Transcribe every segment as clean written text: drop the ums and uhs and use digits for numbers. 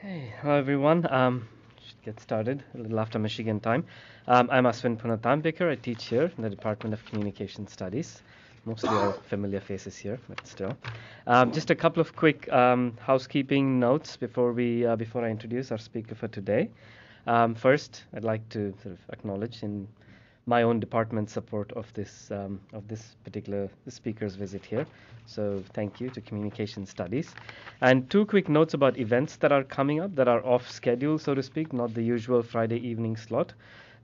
Hey, hello everyone. Should get started a little after Michigan time. I'm Aswin Punatambekar. I teach here in the Department of Communication Studies. Mostly all familiar faces here, but still. Just a couple of quick housekeeping notes before I introduce our speaker for today. First, I'd like to sort of acknowledge in my own department's support of this particular speaker's visit here. So thank you to Communication Studies. And two quick notes about events that are coming up that are off schedule, so to speak, not the usual Friday evening slot.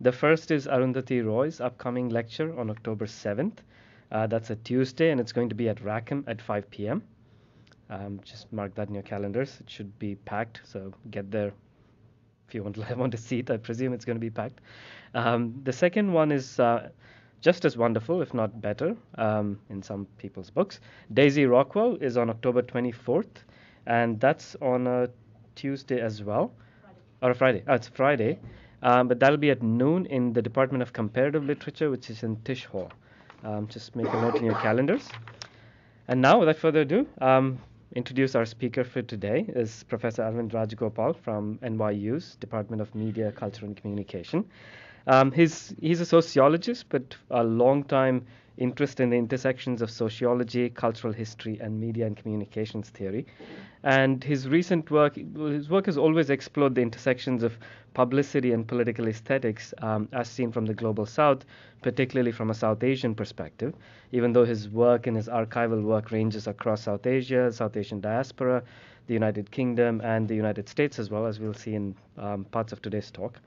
The first is Arundhati Roy's upcoming lecture on October 7th. That's a Tuesday, and it's going to be at Rackham at 5 p.m. Just mark that in your calendars. It should be packed, so get there if you want a seat. I presume it's going to be packed. The second one is just as wonderful, if not better, in some people's books. Daisy Rockwell is on October 24th, and that's on a Tuesday as well, or a Friday. Oh, it's Friday, but that'll be at noon in the Department of Comparative Literature, which is in Tisch Hall. Just make a note in your calendars. And now, without further ado, introduce our speaker for today is Professor Arvind Rajagopal from NYU's Department of Media, Culture and Communication. He's a sociologist, but a long-time interest in the intersections of sociology, cultural history, and media and communications theory. And his work has always explored the intersections of publicity and political aesthetics as seen from the global south, particularly from a South Asian perspective, even though his work and his archival work ranges across South Asia, South Asian diaspora, the United Kingdom, and the United States as well, as we'll see in parts of today's talk.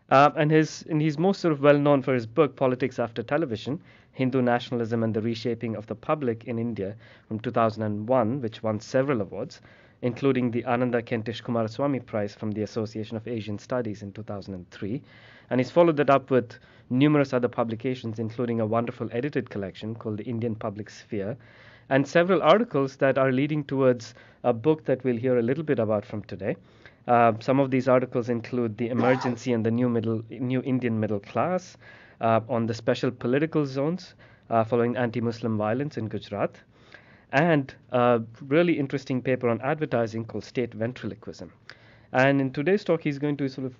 And he's most sort of well known for his book Politics After Television: Hindu Nationalism and the Reshaping of the Public in India from 2001, which won several awards, including the Ananda Kentish Kumaraswamy Prize from the Association of Asian Studies in 2003. And he's followed that up with numerous other publications, including a wonderful edited collection called The Indian Public Sphere, and several articles that are leading towards a book that we'll hear a little bit about from today. Some of these articles include the emergency and the new Indian middle class, on the special political zones following anti-Muslim violence in Gujarat, and a really interesting paper on advertising called State Ventriloquism. And in today's talk, he's going to sort of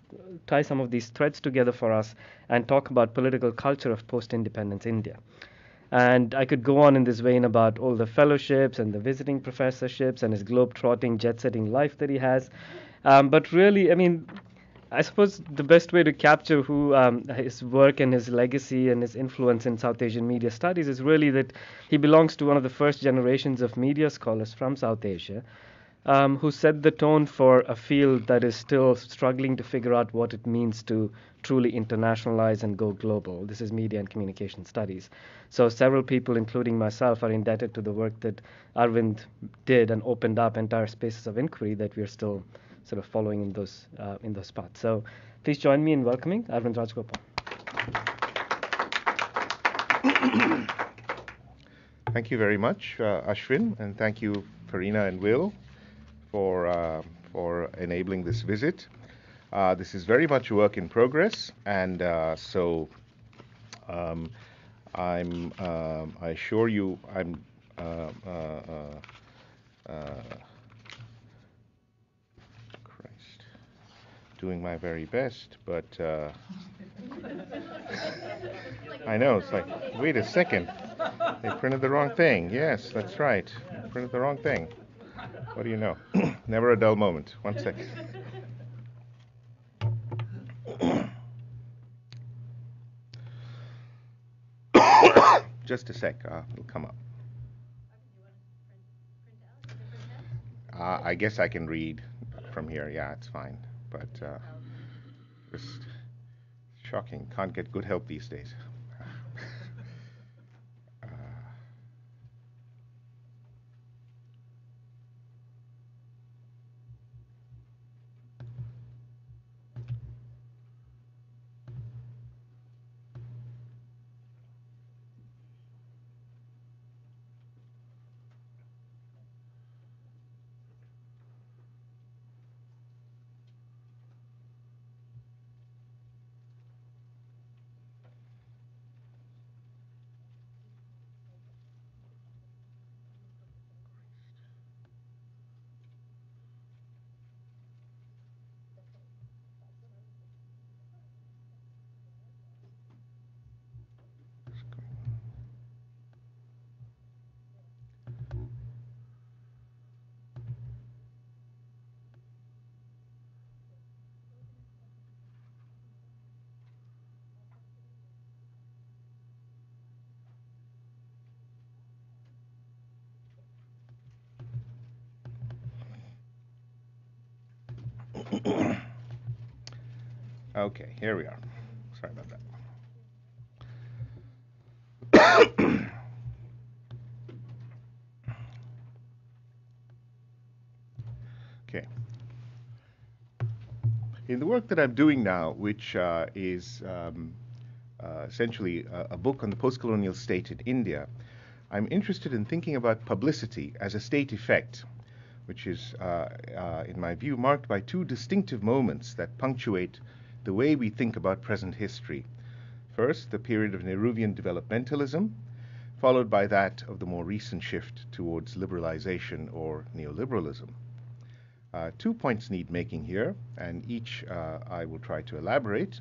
tie some of these threads together for us and talk about political culture of post-independence India. And I could go on in this vein about all the fellowships and the visiting professorships and his globe-trotting, jet-setting life that he has. But really, I mean, I suppose the best way to capture who his work and his legacy and his influence in South Asian media studies is really that he belongs to one of the first generations of media scholars from South Asia, who set the tone for a field that is still struggling to figure out what it means to truly internationalize and go global. This is media and communication studies. So several people, including myself, are indebted to the work that Arvind did and opened up entire spaces of inquiry that we're still sort of following in those paths. So please join me in welcoming Arvind Rajagopal. Thank you very much, Ashwin, and thank you, Farina and Will, for enabling this visit. This is very much a work in progress, and so I assure you, I'm doing my very best, but I know, it's like, wait a second, they printed the wrong thing. Yes, that's right, they printed the wrong thing. What do you know? Never a dull moment. One second. Just a sec, it'll come up. I guess I can read from here. Yeah, it's fine. But just shocking. Can't get good help these days. Okay, here we are. Sorry about that. Okay. In the work that I'm doing now, which is essentially a book on the post-colonial state in India, I'm interested in thinking about publicity as a state effect, which is, in my view, marked by two distinctive moments that punctuate the way we think about present history. First, the period of Nehruvian developmentalism, followed by that of the more recent shift towards liberalization or neoliberalism. 2 points need making here, and each I will try to elaborate.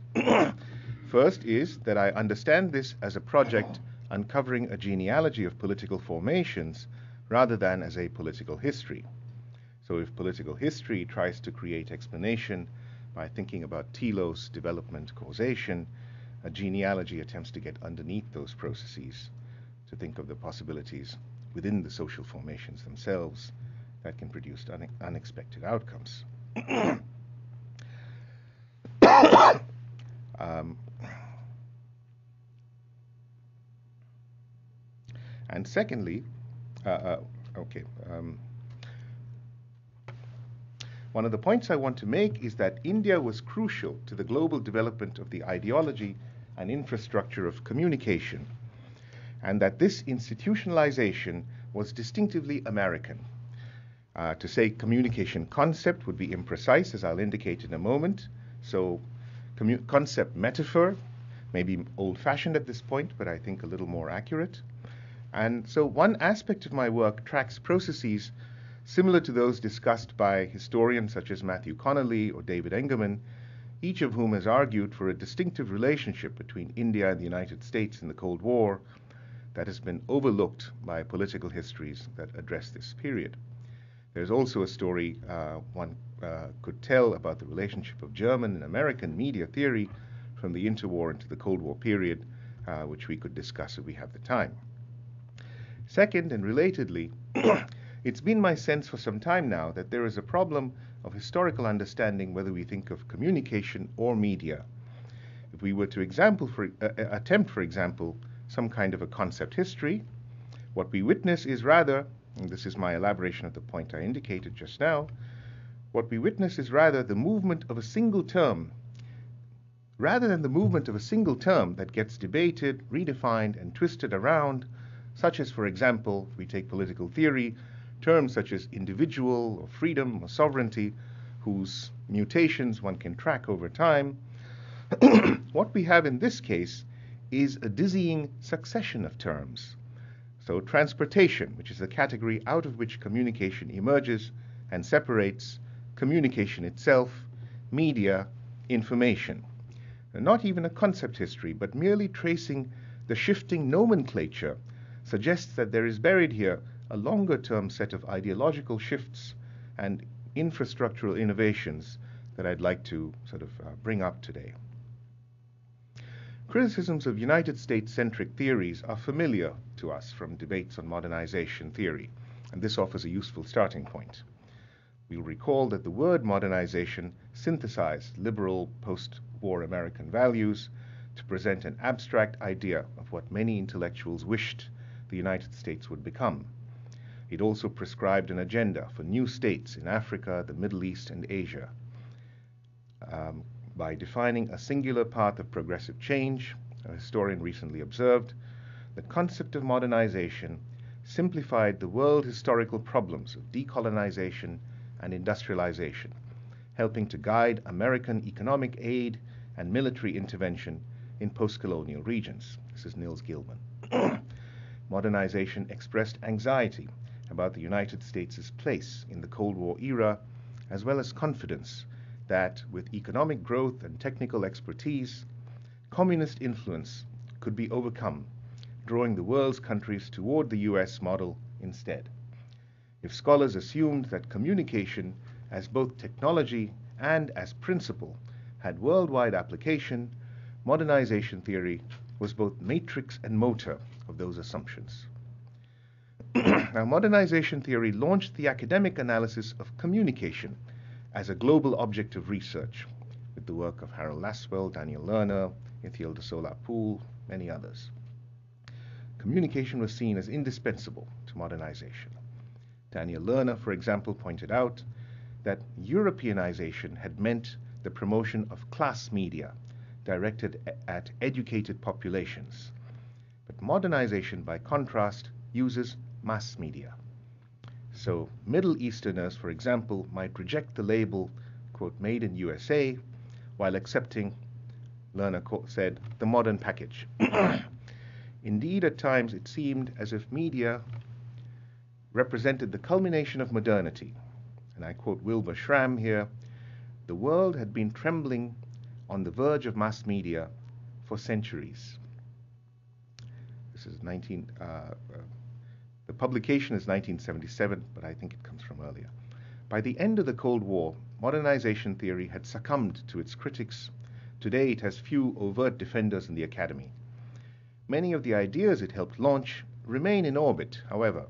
First is that I understand this as a project uncovering a genealogy of political formations rather than as a political history. So if political history tries to create explanation by thinking about telos, development, causation, a genealogy attempts to get underneath those processes, to think of the possibilities within the social formations themselves that can produce unexpected outcomes. And secondly, one of the points I want to make is that India was crucial to the global development of the ideology and infrastructure of communication, and that this institutionalization was distinctively American. To say communication concept would be imprecise, as I'll indicate in a moment. So concept metaphor may be old-fashioned at this point, but I think a little more accurate. And so one aspect of my work tracks processes similar to those discussed by historians such as Matthew Connolly or David Engerman, each of whom has argued for a distinctive relationship between India and the United States in the Cold War that has been overlooked by political histories that address this period. There's also a story one could tell about the relationship of German and American media theory from the interwar into the Cold War period, which we could discuss if we have the time. Second, and relatedly, it's been my sense for some time now that there is a problem of historical understanding whether we think of communication or media. If we were to attempt, for example, some kind of a concept history, what we witness is rather, and this is my elaboration of the point I indicated just now, what we witness is rather the movement of a single term, rather than the movement of a single term that gets debated, redefined, and twisted around, such as, for example, if we take political theory, terms such as individual or freedom or sovereignty, whose mutations one can track over time. What we have in this case is a dizzying succession of terms. So transportation, which is the category out of which communication emerges and separates, communication itself, media, information. And not even a concept history, but merely tracing the shifting nomenclature suggests that there is buried here a longer-term set of ideological shifts and infrastructural innovations that I'd like to sort of bring up today. Criticisms of United States-centric theories are familiar to us from debates on modernization theory, and this offers a useful starting point. We'll recall that the word modernization synthesized liberal post-war American values to present an abstract idea of what many intellectuals wished the United States would become. It also prescribed an agenda for new states in Africa, the Middle East, and Asia. By defining a singular path of progressive change, a historian recently observed, the concept of modernization simplified the world historical problems of decolonization and industrialization, helping to guide American economic aid and military intervention in post-colonial regions. This is Nils Gilman. Modernization expressed anxiety about the United States' place in the Cold War era, as well as confidence that with economic growth and technical expertise, communist influence could be overcome, drawing the world's countries toward the US model instead. If scholars assumed that communication as both technology and as principle had worldwide application, modernization theory was both matrix and motor of those assumptions. Now, modernization theory launched the academic analysis of communication as a global object of research, with the work of Harold Lasswell, Daniel Lerner, Ithiel de Sola-Poole, many others. Communication was seen as indispensable to modernization. Daniel Lerner, for example, pointed out that Europeanization had meant the promotion of class media directed at educated populations. But modernization, by contrast, uses mass media. So Middle Easterners, for example, might reject the label, quote, made in USA, while accepting, Lerner said, the modern package. Indeed, at times it seemed as if media represented the culmination of modernity. And I quote Wilbur Schramm here, the world had been trembling on the verge of mass media for centuries. This is the publication is 1977, but I think it comes from earlier. By the end of the Cold War, modernization theory had succumbed to its critics. Today it has few overt defenders in the academy. Many of the ideas it helped launch remain in orbit, however,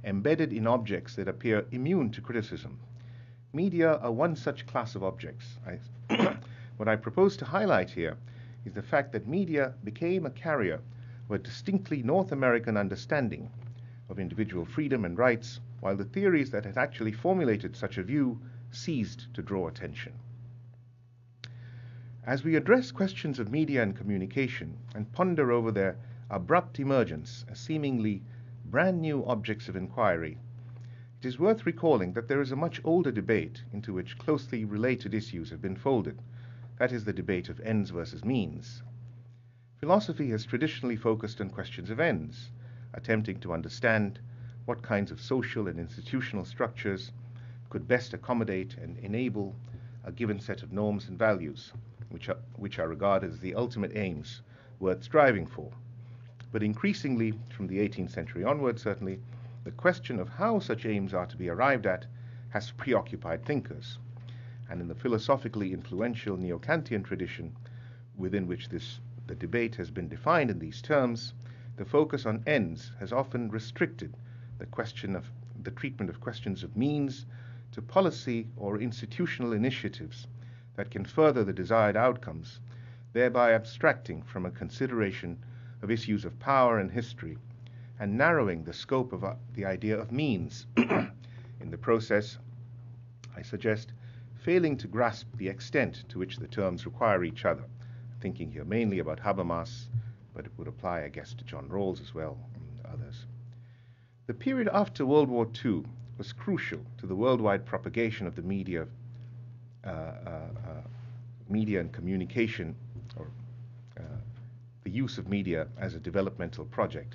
embedded in objects that appear immune to criticism. Media are one such class of objects. What I propose to highlight here is the fact that media became a carrier of a distinctly North American understanding of individual freedom and rights, while the theories that had actually formulated such a view ceased to draw attention. As we address questions of media and communication and ponder over their abrupt emergence as seemingly brand new objects of inquiry, it is worth recalling that there is a much older debate into which closely related issues have been folded. That is the debate of ends versus means. Philosophy has traditionally focused on questions of ends, attempting to understand what kinds of social and institutional structures could best accommodate and enable a given set of norms and values, which are regarded as the ultimate aims worth striving for. But increasingly, from the 18th century onward certainly, the question of how such aims are to be arrived at has preoccupied thinkers. And in the philosophically influential Neo-Kantian tradition, within which the debate has been defined in these terms, the focus on ends has often restricted the treatment of questions of means to policy or institutional initiatives that can further the desired outcomes, thereby abstracting from a consideration of issues of power and history, and narrowing the scope of the idea of means. In the process, I suggest failing to grasp the extent to which the terms require each other, thinking here mainly about Habermas, but it would apply, I guess, to John Rawls as well and others. The period after World War II was crucial to the worldwide propagation of the media and communication, or the use of media as a developmental project,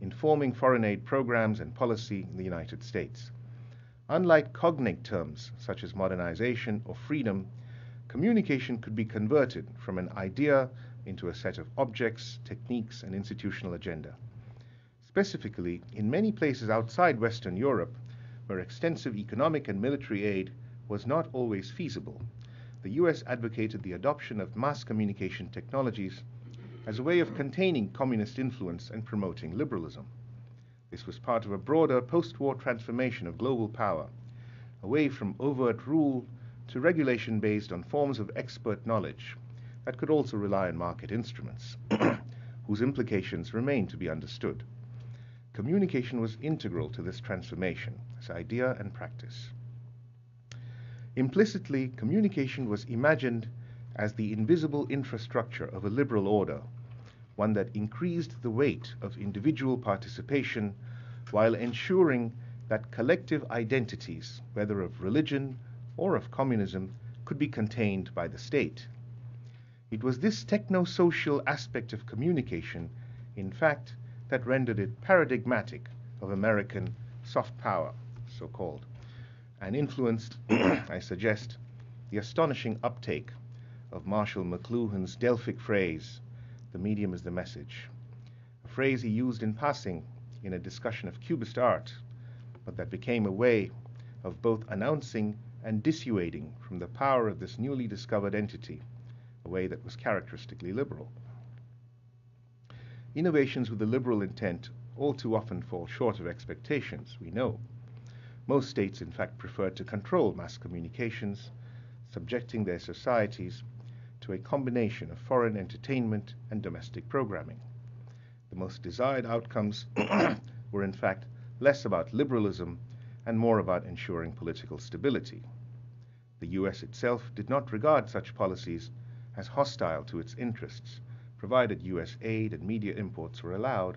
informing foreign aid programs and policy in the United States. Unlike cognate terms such as modernization or freedom, communication could be converted from an idea into a set of objects, techniques, and institutional agenda. Specifically, in many places outside Western Europe, where extensive economic and military aid was not always feasible, the US advocated the adoption of mass communication technologies as a way of containing communist influence and promoting liberalism. This was part of a broader post-war transformation of global power, away from overt rule to regulation based on forms of expert knowledge that could also rely on market instruments, whose implications remain to be understood. Communication was integral to this transformation as idea and practice. Implicitly, communication was imagined as the invisible infrastructure of a liberal order, one that increased the weight of individual participation while ensuring that collective identities, whether of religion or of communism, could be contained by the state. It was this techno-social aspect of communication, in fact, that rendered it paradigmatic of American soft power, so-called, and influenced, I suggest, the astonishing uptake of Marshall McLuhan's Delphic phrase, "The medium is the message," a phrase he used in passing in a discussion of Cubist art, but that became a way of both announcing and dissuading from the power of this newly discovered entity, a way that was characteristically liberal. Innovations with a liberal intent all too often fall short of expectations, we know. Most states, in fact, preferred to control mass communications, subjecting their societies to a combination of foreign entertainment and domestic programming. The most desired outcomes were in fact less about liberalism and more about ensuring political stability. The US itself did not regard such policies as hostile to its interests, provided US aid and media imports were allowed,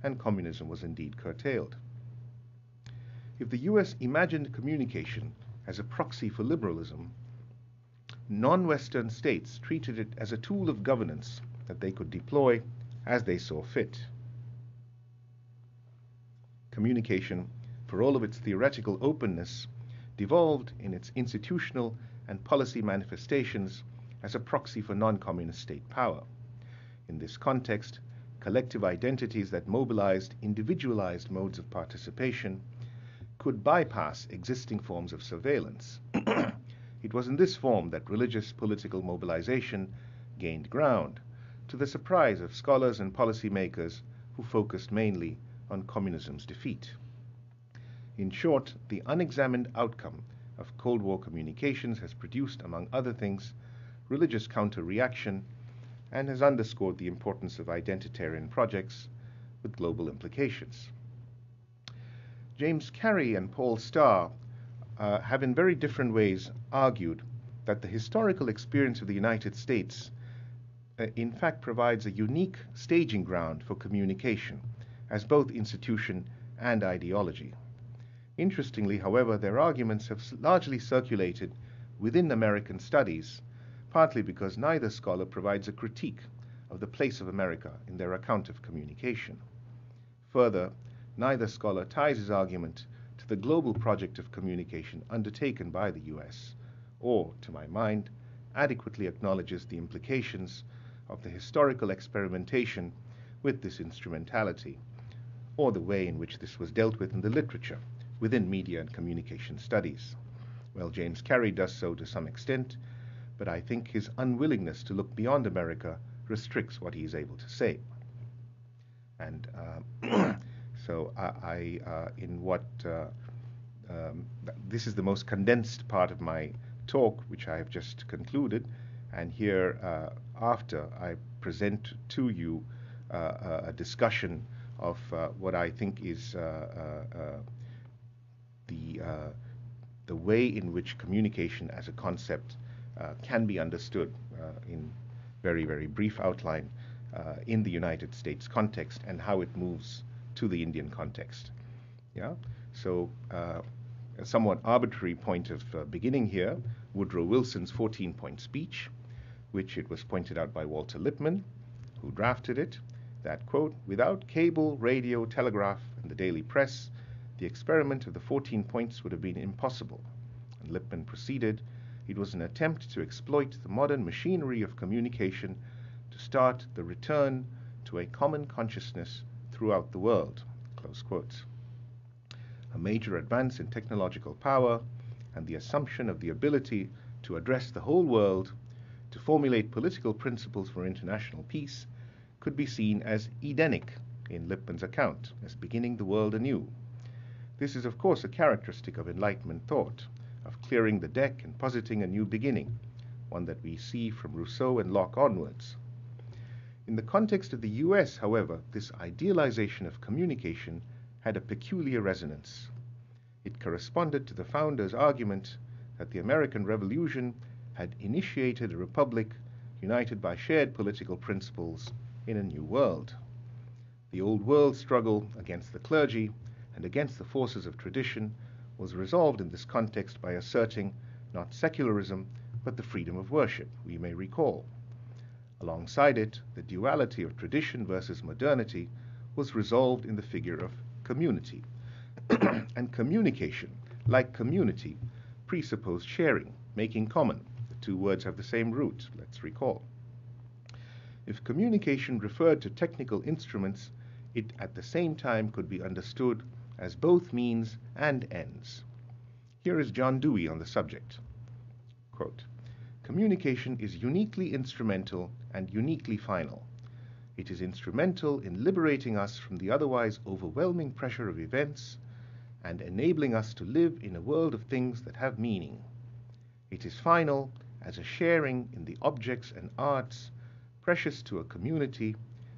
and communism was indeed curtailed. If the US imagined communication as a proxy for liberalism, non-Western states treated it as a tool of governance that they could deploy as they saw fit. Communication, for all of its theoretical openness, devolved in its institutional and policy manifestations as a proxy for non-communist state power. In this context, collective identities that mobilized individualized modes of participation could bypass existing forms of surveillance. It was in this form that religious political mobilization gained ground, to the surprise of scholars and policymakers who focused mainly on communism's defeat. In short, the unexamined outcome of Cold War communications has produced, among other things, religious counter-reaction and has underscored the importance of identitarian projects with global implications. James Carey and Paul Starr have in very different ways argued that the historical experience of the United States in fact provides a unique staging ground for communication as both institution and ideology. Interestingly, however, their arguments have largely circulated within American studies, partly because neither scholar provides a critique of the place of America in their account of communication. Further, neither scholar ties his argument to the global project of communication undertaken by the US, or, to my mind, adequately acknowledges the implications of the historical experimentation with this instrumentality, or the way in which this was dealt with in the literature within media and communication studies. Well, James Carey does so to some extent, but I think his unwillingness to look beyond America restricts what he is able to say. And so this is the most condensed part of my talk, which I have just concluded, and here after I present to you a discussion of what I think is the way in which communication as a concept can be understood in very, very brief outline in the United States context and how it moves to the Indian context. Yeah. So a somewhat arbitrary point of beginning here, Woodrow Wilson's 14-point speech, which it was pointed out by Walter Lippmann, who drafted it, that, quote, without cable, radio, telegraph, and the daily press, the experiment of the 14 points would have been impossible. And Lippmann proceeded, it was an attempt to exploit the modern machinery of communication to start the return to a common consciousness throughout the world, close quotes. A major advance in technological power and the assumption of the ability to address the whole world, to formulate political principles for international peace, could be seen as Edenic in Lippmann's account, as beginning the world anew. This is, of course, a characteristic of Enlightenment thought, of clearing the deck and positing a new beginning, one that we see from Rousseau and Locke onwards. In the context of the US, however, this idealization of communication had a peculiar resonance. It corresponded to the founders' argument that the American Revolution had initiated a republic united by shared political principles in a new world. The old world struggle against the clergy and against the forces of tradition was resolved in this context by asserting not secularism, but the freedom of worship, we may recall. Alongside it, the duality of tradition versus modernity was resolved in the figure of community. And communication, like community, presupposed sharing, making common. The two words have the same root, let's recall. If communication referred to technical instruments, it at the same time could be understood as both means and ends. Here is John Dewey on the subject. Quote, communication is uniquely instrumental and uniquely final. It is instrumental in liberating us from the otherwise overwhelming pressure of events and enabling us to live in a world of things that have meaning. It is final as a sharing in the objects and arts precious to a community,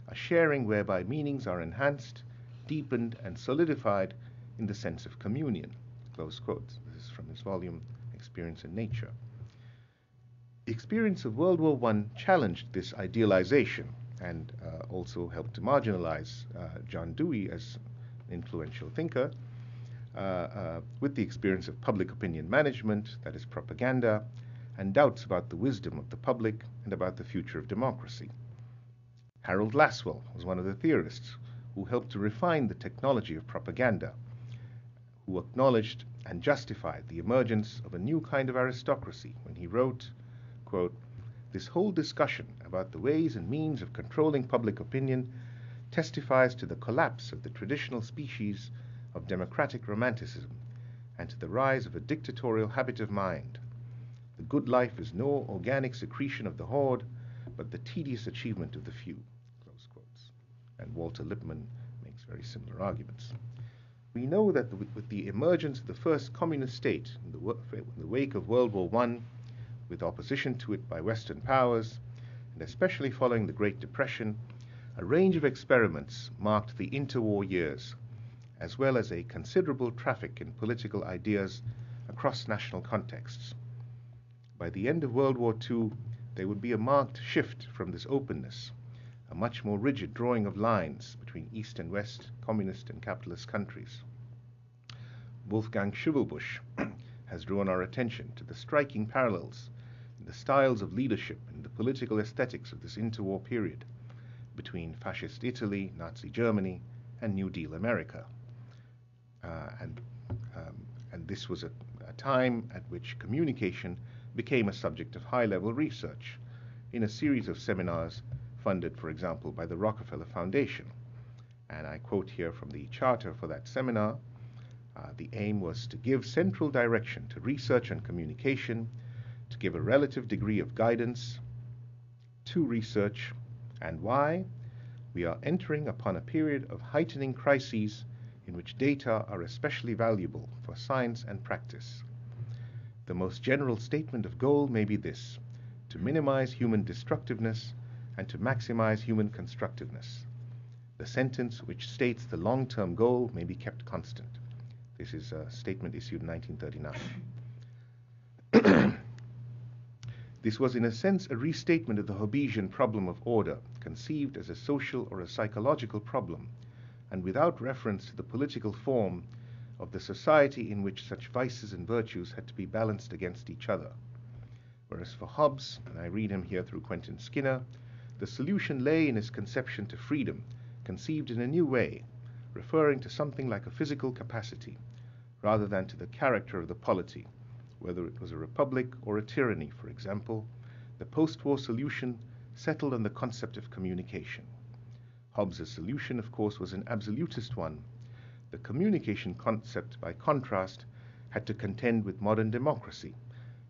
a sharing whereby meanings are enhanced, deepened, and solidified in the sense of communion. Close quotes. This is from his volume, Experience in Nature. The experience of World War I challenged this idealization and also helped to marginalize John Dewey as an influential thinker with the experience of public opinion management, that is propaganda, and doubts about the wisdom of the public and about the future of democracy. Harold Lasswell was one of the theorists who helped to refine the technology of propaganda, who acknowledged and justified the emergence of a new kind of aristocracy when he wrote, quote, "This whole discussion about the ways and means of controlling public opinion testifies to the collapse of the traditional species of democratic romanticism and to the rise of a dictatorial habit of mind. The good life is no organic secretion of the horde, but the tedious achievement of the few." Close quotes. And Walter Lippmann makes very similar arguments. We know that with the emergence of the first communist state in the wake of World War I, with opposition to it by Western powers, and especially following the Great Depression, a range of experiments marked the interwar years, as well as a considerable traffic in political ideas across national contexts. By the end of World War II, there would be a marked shift from this openness, a much more rigid drawing of lines between East and West, communist and capitalist countries. Wolfgang Schüvelbusch has drawn our attention to the striking parallels in the styles of leadership and the political aesthetics of this interwar period between fascist Italy, Nazi Germany, and New Deal America. And this was a time at which communication became a subject of high-level research in a series of seminars funded, for example, by the Rockefeller Foundation. And I quote here from the charter for that seminar, the aim was to give central direction to research and communication, to give a relative degree of guidance to research, and why we are entering upon a period of heightening crises in which data are especially valuable for science and practice. The most general statement of goal may be this: to minimize human destructiveness and to maximize human constructiveness. The sentence which states the long-term goal may be kept constant. This is a statement issued in 1939. This was in a sense a restatement of the Hobbesian problem of order, conceived as a social or a psychological problem, and without reference to the political form of the society in which such vices and virtues had to be balanced against each other. Whereas for Hobbes, and I read him here through Quentin Skinner, the solution lay in his conception to freedom, conceived in a new way, referring to something like a physical capacity, rather than to the character of the polity, whether it was a republic or a tyranny, for example. The post-war solution settled on the concept of communication. Hobbes' solution, of course, was an absolutist one. The communication concept, by contrast, had to contend with modern democracy,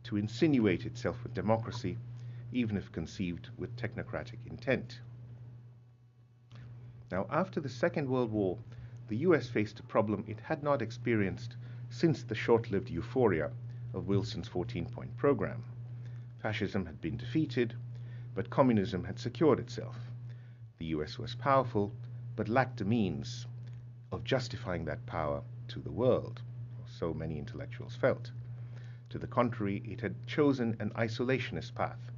to insinuate itself with democracy, even if conceived with technocratic intent. Now, after the Second World War, the US faced a problem it had not experienced since the short-lived euphoria of Wilson's 14-point program. Fascism had been defeated, but communism had secured itself. The US was powerful, but lacked the means of justifying that power to the world, so many intellectuals felt. To the contrary, it had chosen an isolationist path,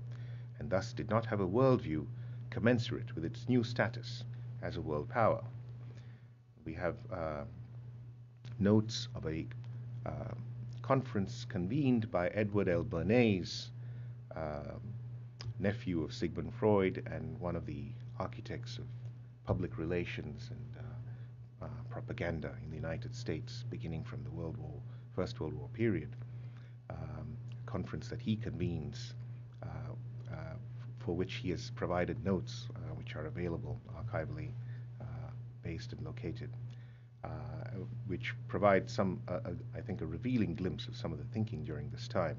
and thus did not have a worldview commensurate with its new status as a world power. We have notes of a conference convened by Edward L. Bernays, nephew of Sigmund Freud and one of the architects of public relations and propaganda in the United States, beginning from the First World War period. Conference that he convenes, for which he has provided notes which are available, archivally based and located, which provide some, I think, a revealing glimpse of some of the thinking during this time.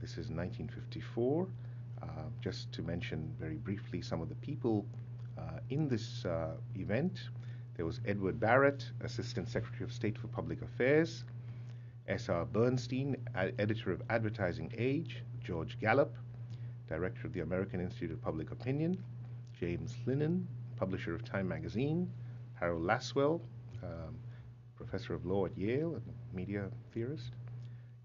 This is 1954. Just to mention very briefly some of the people in this event. There was Edward Barrett, Assistant Secretary of State for Public Affairs, S.R. Bernstein, editor of Advertising Age; George Gallup, director of the American Institute of Public Opinion; James Linen, publisher of Time magazine; Harold Laswell, professor of law at Yale and media theorist;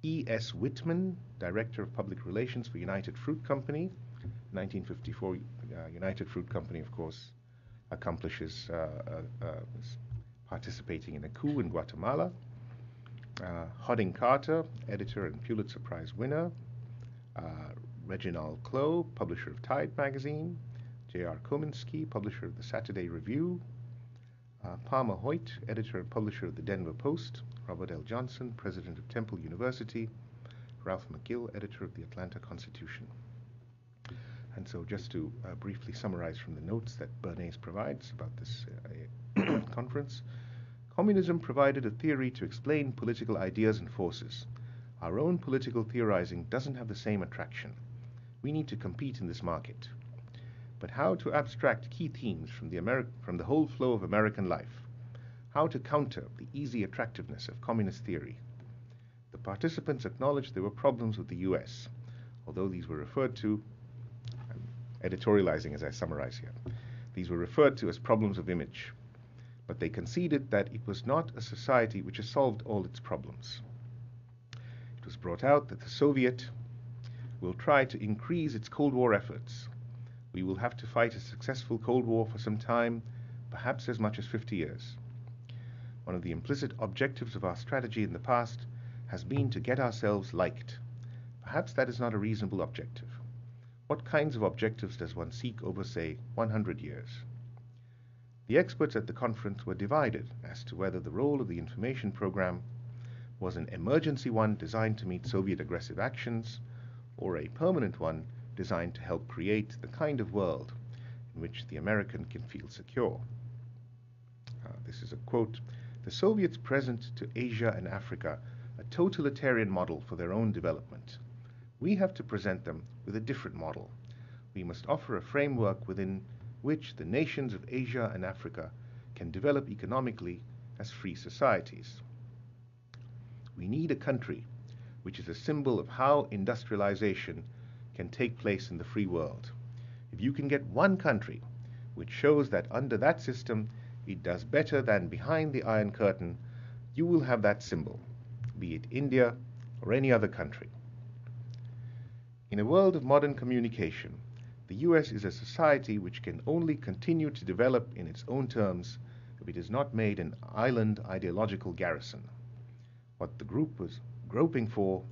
E.S. Whitman, director of public relations for United Fruit Company. 1954, United Fruit Company, of course, accomplishes participating in a coup in Guatemala. Hodding Carter, editor and Pulitzer Prize winner; Reginald Clow, publisher of Tide magazine; J.R. Kominsky, publisher of the Saturday Review; Palmer Hoyt, editor and publisher of the Denver Post; Robert L. Johnson, president of Temple University; Ralph McGill, editor of the Atlanta Constitution. And so just to briefly summarize from the notes that Bernays provides about this conference, communism provided a theory to explain political ideas and forces. Our own political theorizing doesn't have the same attraction. We need to compete in this market. But how to abstract key themes from the whole flow of American life? How to counter the easy attractiveness of communist theory? The participants acknowledged there were problems with the U.S., although these were referred to, I'm editorializing as I summarize here, these were referred to as problems of image. But they conceded that it was not a society which has solved all its problems. It was brought out that the Soviet will try to increase its Cold War efforts. We will have to fight a successful Cold War for some time, perhaps as much as 50 years. One of the implicit objectives of our strategy in the past has been to get ourselves liked. Perhaps that is not a reasonable objective. What kinds of objectives does one seek over, say, 100 years? The experts at the conference were divided as to whether the role of the information program was an emergency one designed to meet Soviet aggressive actions, or a permanent one designed to help create the kind of world in which the American can feel secure. This is a quote: "The Soviets present to Asia and Africa a totalitarian model for their own development. We have to present them with a different model. We must offer a framework within which the nations of Asia and Africa can develop economically as free societies. We need a country which is a symbol of how industrialization can take place in the free world. If you can get one country which shows that under that system it does better than behind the Iron Curtain, you will have that symbol, be it India or any other country." In a world of modern communication, the U.S. is a society which can only continue to develop in its own terms if it is not made an island ideological garrison. What the group was groping for,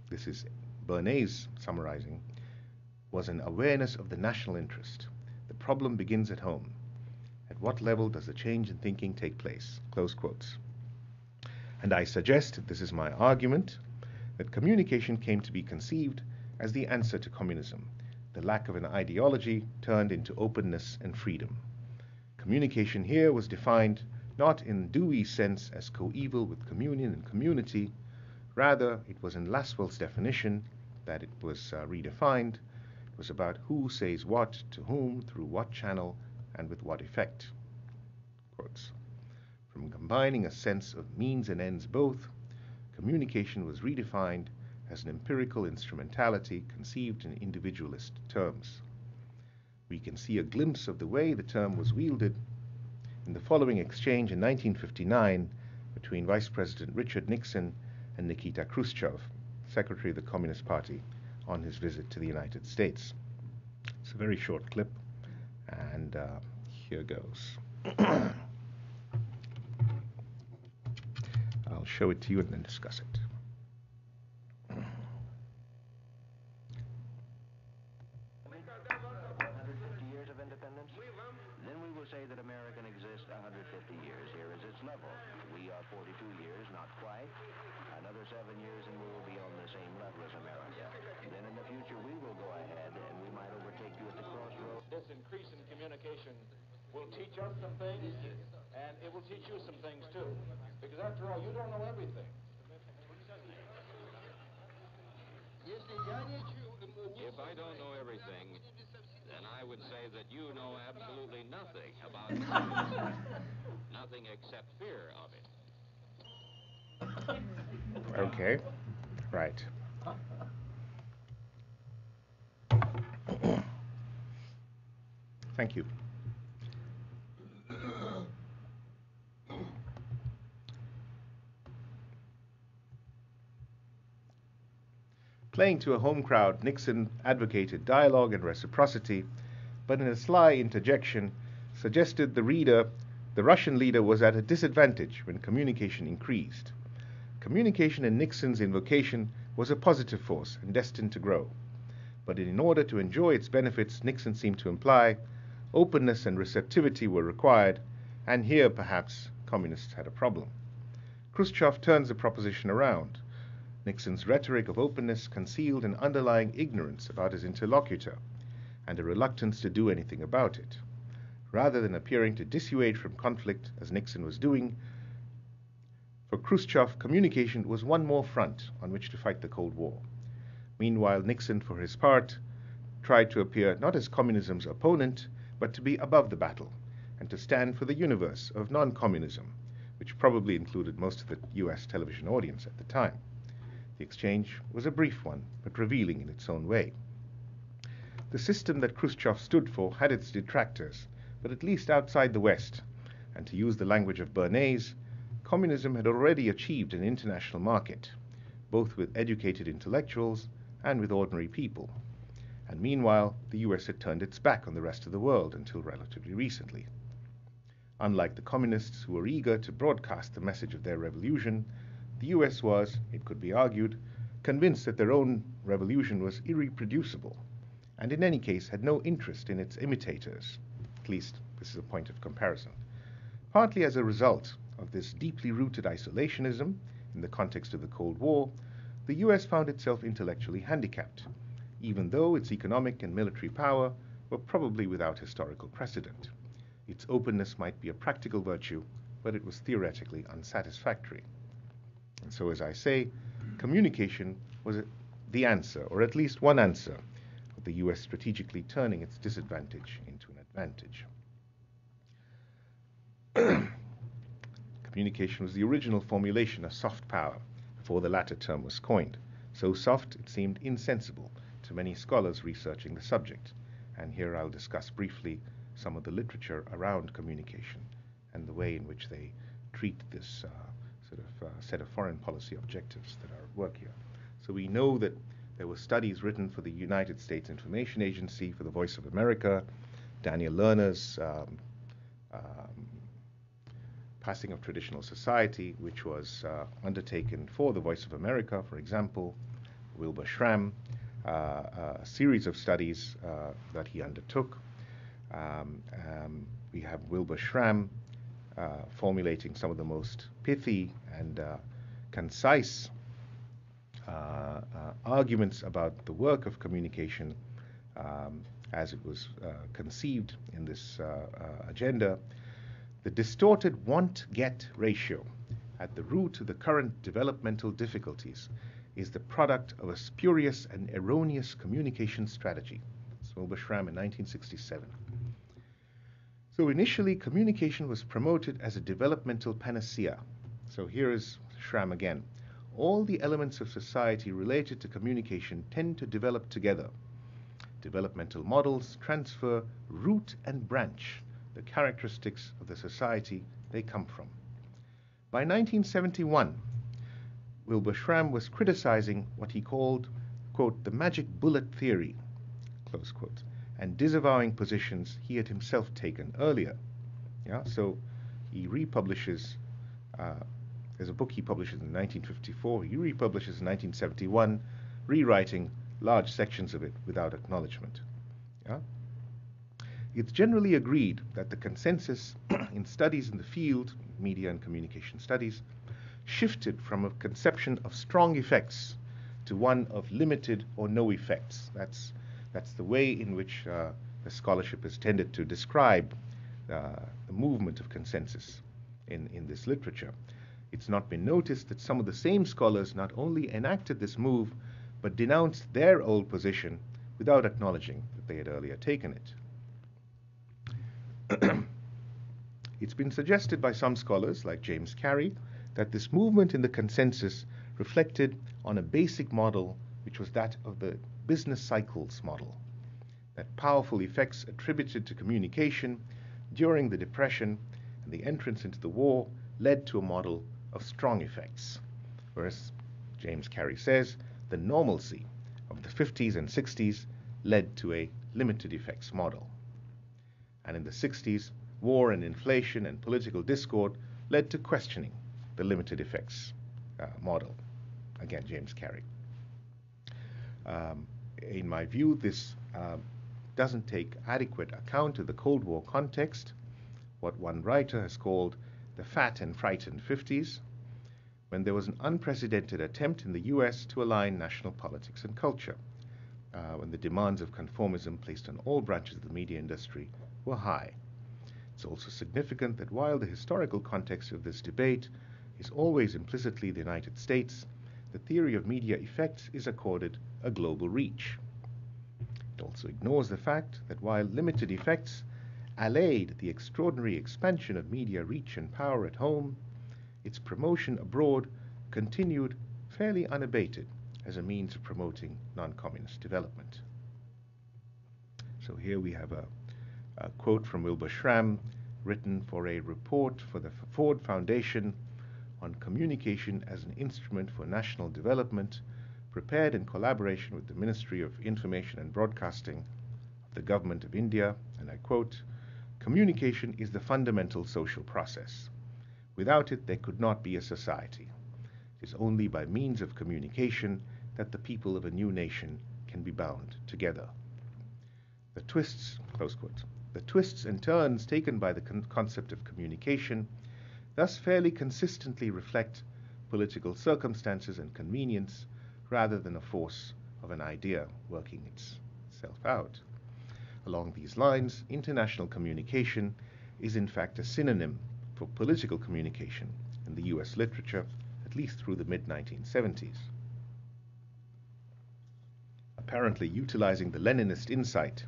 this is Bernays summarizing, was an awareness of the national interest. The problem begins at home. At what level does the change in thinking take place? Close quotes. And I suggest, this is my argument, that communication came to be conceived as the answer to communism, the lack of an ideology turned into openness and freedom. Communication here was defined not in Dewey's sense as coeval with communion and community. Rather, it was in Laswell's definition that it was redefined. It was about who says what to whom, through what channel, and with what effect. Quotes. From combining a sense of means and ends both, communication was redefined as an empirical instrumentality conceived in individualist terms. We can see a glimpse of the way the term was wielded in the following exchange in 1959 between Vice President Richard Nixon and Nikita Khrushchev, Secretary of the Communist Party, on his visit to the United States. It's a very short clip, and here goes. I'll show it to you and then discuss it. 150 years of independence? Then we will say that America can exist 150 years. Here is its level. We are 42 years, not quite. Another 7 years and we will be on the same level as America. Then in the future we will go ahead and we might overtake you at the crossroads. This increase in communication will teach us some things, and it will teach you some things too. Because after all, you don't know everything. If I don't know everything, then I would say that you know absolutely nothing about communism. Nothing except fear of it. Okay, right. Thank you. Playing to a home crowd, Nixon advocated dialogue and reciprocity, but in a sly interjection suggested the Russian leader was at a disadvantage when communication increased. Communication in Nixon's invocation was a positive force and destined to grow. But in order to enjoy its benefits, Nixon seemed to imply openness and receptivity were required, and here perhaps communists had a problem. Khrushchev turns the proposition around. Nixon's rhetoric of openness concealed an underlying ignorance about his interlocutor and a reluctance to do anything about it. Rather than appearing to dissuade from conflict, as Nixon was doing, for Khrushchev, communication was one more front on which to fight the Cold War. Meanwhile, Nixon, for his part, tried to appear not as communism's opponent, but to be above the battle and to stand for the universe of non-communism, which probably included most of the US television audience at the time. The exchange was a brief one, but revealing in its own way. The system that Khrushchev stood for had its detractors, but at least outside the West, and to use the language of Bernays, communism had already achieved an international market, both with educated intellectuals and with ordinary people. And meanwhile, the US had turned its back on the rest of the world until relatively recently. Unlike the communists who were eager to broadcast the message of their revolution, the US was, it could be argued, convinced that their own revolution was irreproducible, and in any case had no interest in its imitators. At least, this is a point of comparison. Partly as a result of this deeply rooted isolationism in the context of the Cold War, the US found itself intellectually handicapped, even though its economic and military power were probably without historical precedent. Its openness might be a practical virtue, but it was theoretically unsatisfactory. And so, as I say, communication was the answer, or at least one answer, of the US strategically turning its disadvantage into an advantage. Communication was the original formulation of soft power before the latter term was coined. So soft, it seemed insensible to many scholars researching the subject. And here I'll discuss briefly some of the literature around communication and the way in which they treat this set of foreign policy objectives that are at work here. So we know that there were studies written for the United States Information Agency, for the Voice of America, Daniel Lerner's Passing of Traditional Society, which was undertaken for the Voice of America, for example, Wilbur Schramm, a series of studies that he undertook. We have Wilbur Schramm formulating some of the most pithy and concise arguments about the work of communication as it was conceived in this agenda. The distorted want-get ratio at the root of the current developmental difficulties is the product of a spurious and erroneous communication strategy. It's Wilbur Schramm in 1967. So initially, communication was promoted as a developmental panacea. So here is Schramm again. All the elements of society related to communication tend to develop together. Developmental models transfer root and branch, the characteristics of the society they come from. By 1971, Wilbur Schramm was criticizing what he called, quote, the magic bullet theory, close quote, and disavowing positions he had himself taken earlier. Yeah, so he republishes, there's a book he publishes in 1954, he republishes in 1971, rewriting large sections of it without acknowledgement. Yeah? It's generally agreed that the consensus in studies in the field, media and communication studies, shifted from a conception of strong effects to one of limited or no effects. That's the way in which the scholarship has tended to describe the movement of consensus in this literature. It's not been noticed that some of the same scholars not only enacted this move, but denounced their old position without acknowledging that they had earlier taken it. It's been suggested by some scholars, like James Carey, that this movement in the consensus reflected on a basic model which was that of the business cycles model, that powerful effects attributed to communication during the Depression and the entrance into the war led to a model of strong effects, whereas James Carey says the normalcy of the 50s and 60s led to a limited effects model. And in the 60s, war and inflation and political discord led to questioning the limited effects model. Again, James Carey. In my view, this doesn't take adequate account of the Cold War context, what one writer has called the fat and frightened 50s, when there was an unprecedented attempt in the US to align national politics and culture, when the demands of conformism placed on all branches of the media industry were high. It's also significant that while the historical context of this debate is always implicitly the United States, the theory of media effects is accorded a global reach. It also ignores the fact that while limited effects allayed the extraordinary expansion of media reach and power at home, its promotion abroad continued fairly unabated as a means of promoting non-communist development. So here we have a quote from Wilbur Schramm, written for a report for the Ford Foundation on communication as an instrument for national development, prepared in collaboration with the Ministry of Information and Broadcasting of the Government of India, and I quote, "Communication is the fundamental social process. Without it, there could not be a society. It is only by means of communication that the people of a new nation can be bound together." The twists, close quote, the twists and turns taken by the concept of communication thus fairly consistently reflect political circumstances and convenience rather than a force of an idea working itself out. Along these lines, international communication is in fact a synonym for political communication in the US literature, at least through the mid-1970s. Apparently utilizing the Leninist insight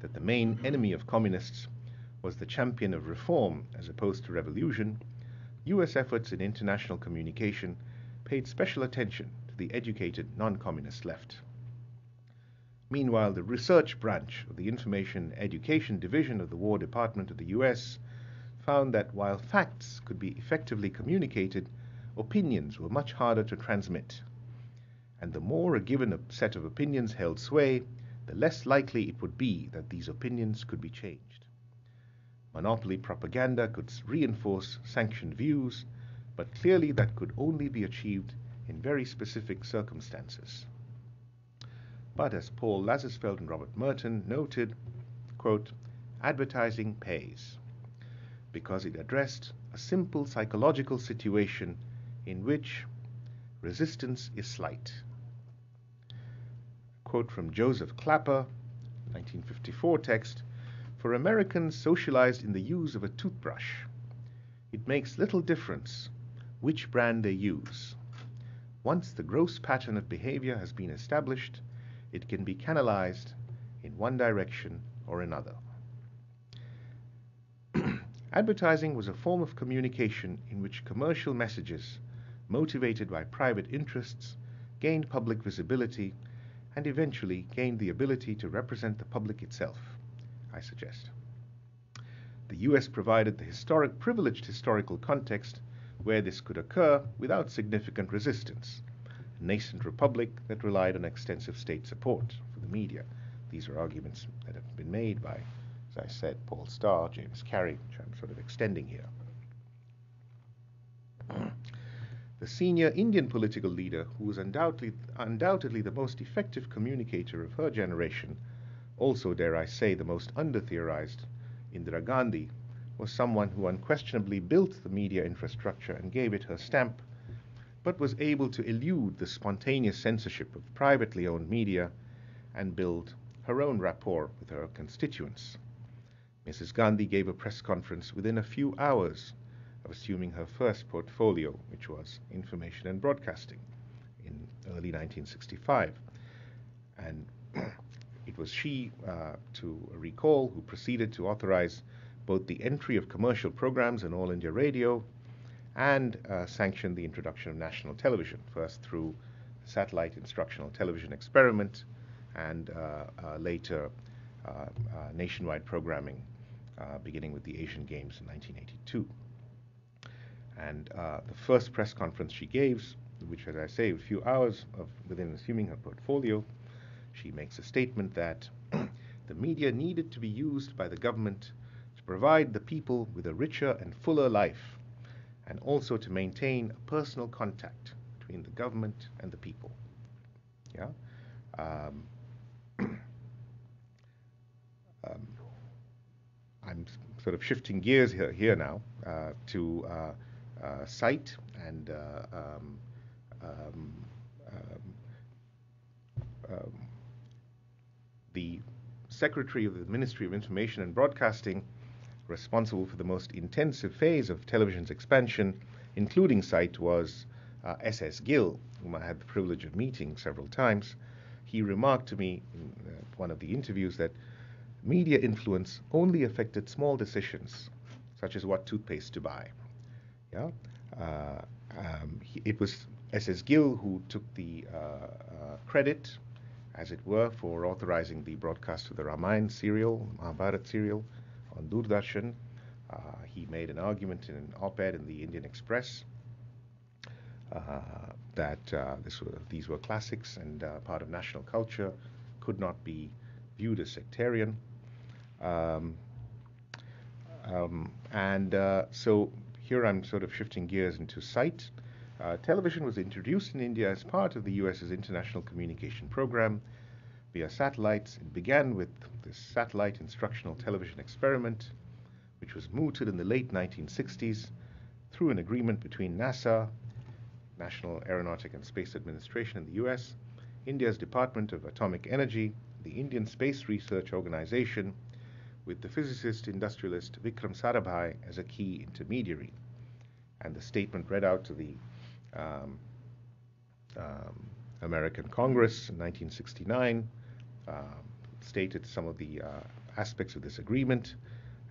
that the main enemy of communists was the champion of reform as opposed to revolution, US efforts in international communication paid special attention to the educated non-communist left. Meanwhile, the research branch of the Information Education Division of the War Department of the US found that while facts could be effectively communicated, opinions were much harder to transmit. And the more a given set of opinions held sway, the less likely it would be that these opinions could be changed. Monopoly propaganda could reinforce sanctioned views, but clearly that could only be achieved in very specific circumstances. But as Paul Lazarsfeld and Robert Merton noted, quote, advertising pays, because it addressed a simple psychological situation in which resistance is slight. Quote from Joseph Clapper, 1954 text, "For Americans socialized in the use of a toothbrush, it makes little difference which brand they use. Once the gross pattern of behavior has been established, it can be canalized in one direction or another." Advertising was a form of communication in which commercial messages, motivated by private interests, gained public visibility and eventually gained the ability to represent the public itself, I suggest. The US provided the privileged historical context where this could occur without significant resistance, a nascent republic that relied on extensive state support for the media. These are arguments that have been made by, as I said, Paul Starr, James Carey, which I'm sort of extending here. The senior Indian political leader, who was undoubtedly the most effective communicator of her generation, also, dare I say, the most under-theorized, Indira Gandhi, was someone who unquestionably built the media infrastructure and gave it her stamp, but was able to elude the spontaneous censorship of privately owned media and build her own rapport with her constituents. Mrs. Gandhi gave a press conference within a few hours of assuming her first portfolio, which was Information and Broadcasting, in early 1965. And it was she, to recall, who proceeded to authorize both the entry of commercial programs on All India Radio and sanctioned the introduction of national television, first through the satellite instructional television experiment and later nationwide programming beginning with the Asian Games in 1982. And the first press conference she gave, which, as I say, a few hours within assuming her portfolio, she makes a statement that the media needed to be used by the government to provide the people with a richer and fuller life, and also to maintain a personal contact between the government and the people. Yeah. I'm sort of shifting gears here now to sight and the Secretary of the Ministry of Information and Broadcasting, responsible for the most intensive phase of television's expansion, including sight, was S.S. Gill, whom I had the privilege of meeting several times. He remarked to me in one of the interviews that media influence only affected small decisions, such as what toothpaste to buy. Yeah? It was S.S. Gill who took the credit, as it were, for authorizing the broadcast of the Ramayana serial, Mahabharat serial, on Doordarshan. He made an argument in an op-ed in the Indian Express that these were classics and part of national culture, could not be viewed as sectarian. So here I'm sort of shifting gears into sight. Television was introduced in India as part of the US's international communication program via satellites. It began with this satellite instructional television experiment, which was mooted in the late 1960s through an agreement between NASA, National Aeronautic and Space Administration in the US, India's Department of Atomic Energy, the Indian Space Research Organization, with the physicist industrialist Vikram Sarabhai as a key intermediary. And the statement read out to the American Congress in 1969 stated some of the aspects of this agreement,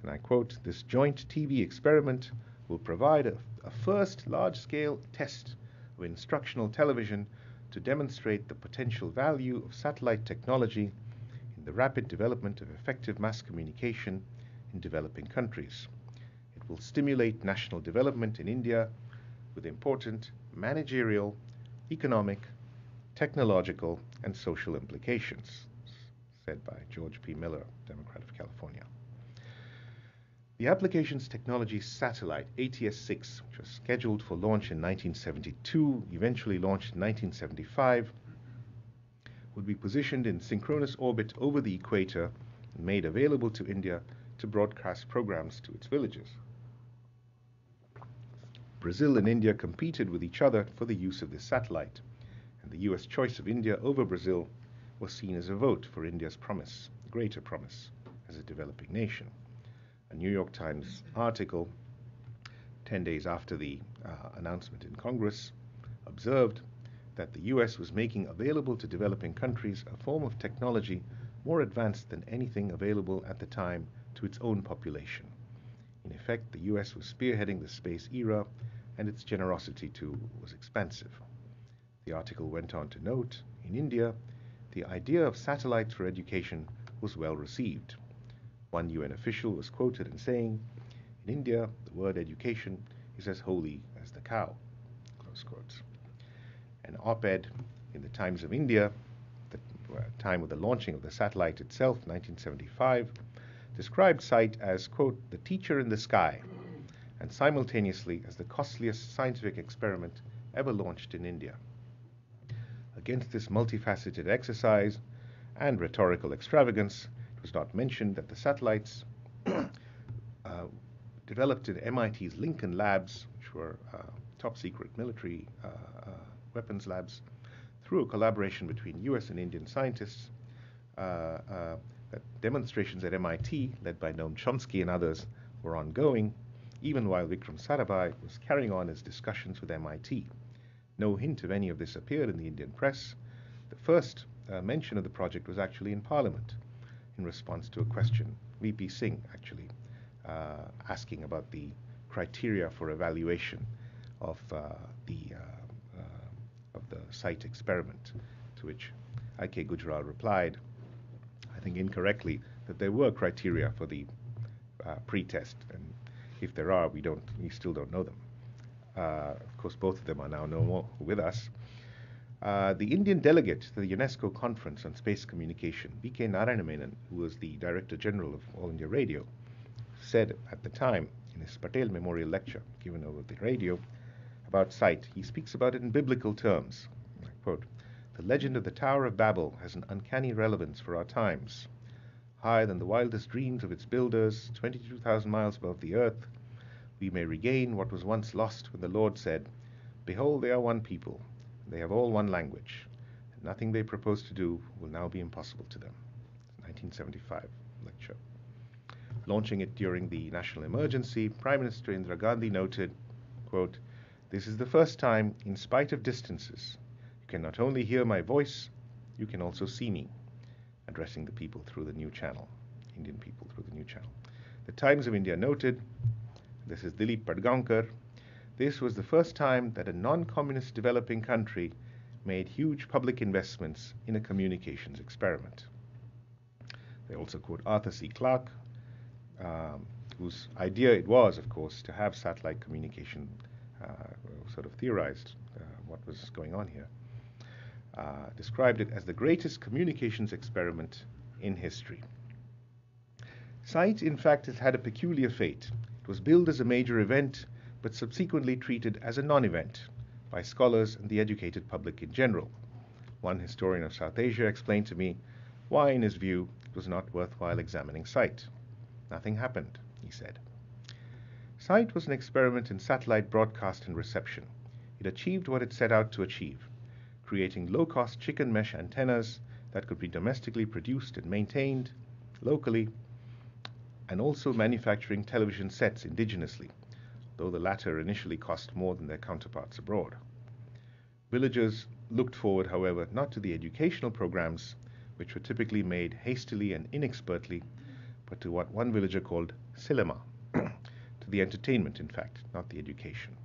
and I quote, "This joint TV experiment will provide a first large-scale test of instructional television to demonstrate the potential value of satellite technology in the rapid development of effective mass communication in developing countries. It will stimulate national development in India with important managerial, economic, technological, and social implications," said by George P. Miller, Democrat of California. The applications technology satellite ATS-6, which was scheduled for launch in 1972, eventually launched in 1975, would be positioned in synchronous orbit over the equator and made available to India to broadcast programs to its villages. Brazil and India competed with each other for the use of this satellite, and the US choice of India over Brazil was seen as a vote for India's promise, greater promise, as a developing nation. A New York Times article 10 days after the announcement in Congress observed that the US was making available to developing countries a form of technology more advanced than anything available at the time to its own population. In effect, the US was spearheading the space era, and its generosity too was expansive. The article went on to note, in India, the idea of satellites for education was well received. One UN official was quoted in saying, "In India, the word education is as holy as the cow," close quotes. An op-ed in the Times of India, the time of the launching of the satellite itself, 1975, described SITE as, quote, "the teacher in the sky," and simultaneously as the costliest scientific experiment ever launched in India. Against this multifaceted exercise and rhetorical extravagance, it was not mentioned that the satellites developed in MIT's Lincoln labs, which were top-secret military weapons labs, through a collaboration between US and Indian scientists, demonstrations at MIT, led by Noam Chomsky and others, were ongoing, even while Vikram Sarabhai was carrying on his discussions with MIT. No hint of any of this appeared in the Indian press. The first mention of the project was actually in Parliament, in response to a question, VP Singh actually, asking about the criteria for evaluation of the site experiment, to which I.K. Gujral replied, I think incorrectly, that there were criteria for the pre-test, and if there are, we still don't know them. Of course, both of them are now no more with us. The Indian delegate to the UNESCO Conference on Space Communication, B.K. Narayanamenan, who was the Director General of All India Radio, said at the time in his Patel Memorial Lecture given over the radio about sight, he speaks about it in biblical terms. I quote, "The legend of the Tower of Babel has an uncanny relevance for our times. Higher than the wildest dreams of its builders, 22,000 miles above the earth, we may regain what was once lost when the Lord said, 'Behold, they are one people, and they have all one language, and nothing they propose to do will now be impossible to them.'" 1975 lecture. Launching it during the national emergency, Prime Minister Indira Gandhi noted, quote, "This is the first time, in spite of distances, you can not only hear my voice, you can also see me," addressing the people through the new channel, Indian people through the new channel. The Times of India noted, this is Dilip Padgaonkar, "This was the first time that a non-communist developing country made huge public investments in a communications experiment." They also quote Arthur C. Clarke, whose idea it was, of course, to have satellite communication, sort of theorized what was going on here, described it as the greatest communications experiment in history. SITE, in fact, has had a peculiar fate. It was billed as a major event, but subsequently treated as a non-event by scholars and the educated public in general. One historian of South Asia explained to me why, in his view, it was not worthwhile examining SITE. Nothing happened, he said. SITE was an experiment in satellite broadcast and reception. It achieved what it set out to achieve, creating low-cost chicken mesh antennas that could be domestically produced and maintained locally, and also manufacturing television sets indigenously, though the latter initially cost more than their counterparts abroad. Villagers looked forward, however, not to the educational programs, which were typically made hastily and inexpertly, but to what one villager called silema, to the entertainment, in fact, not the education.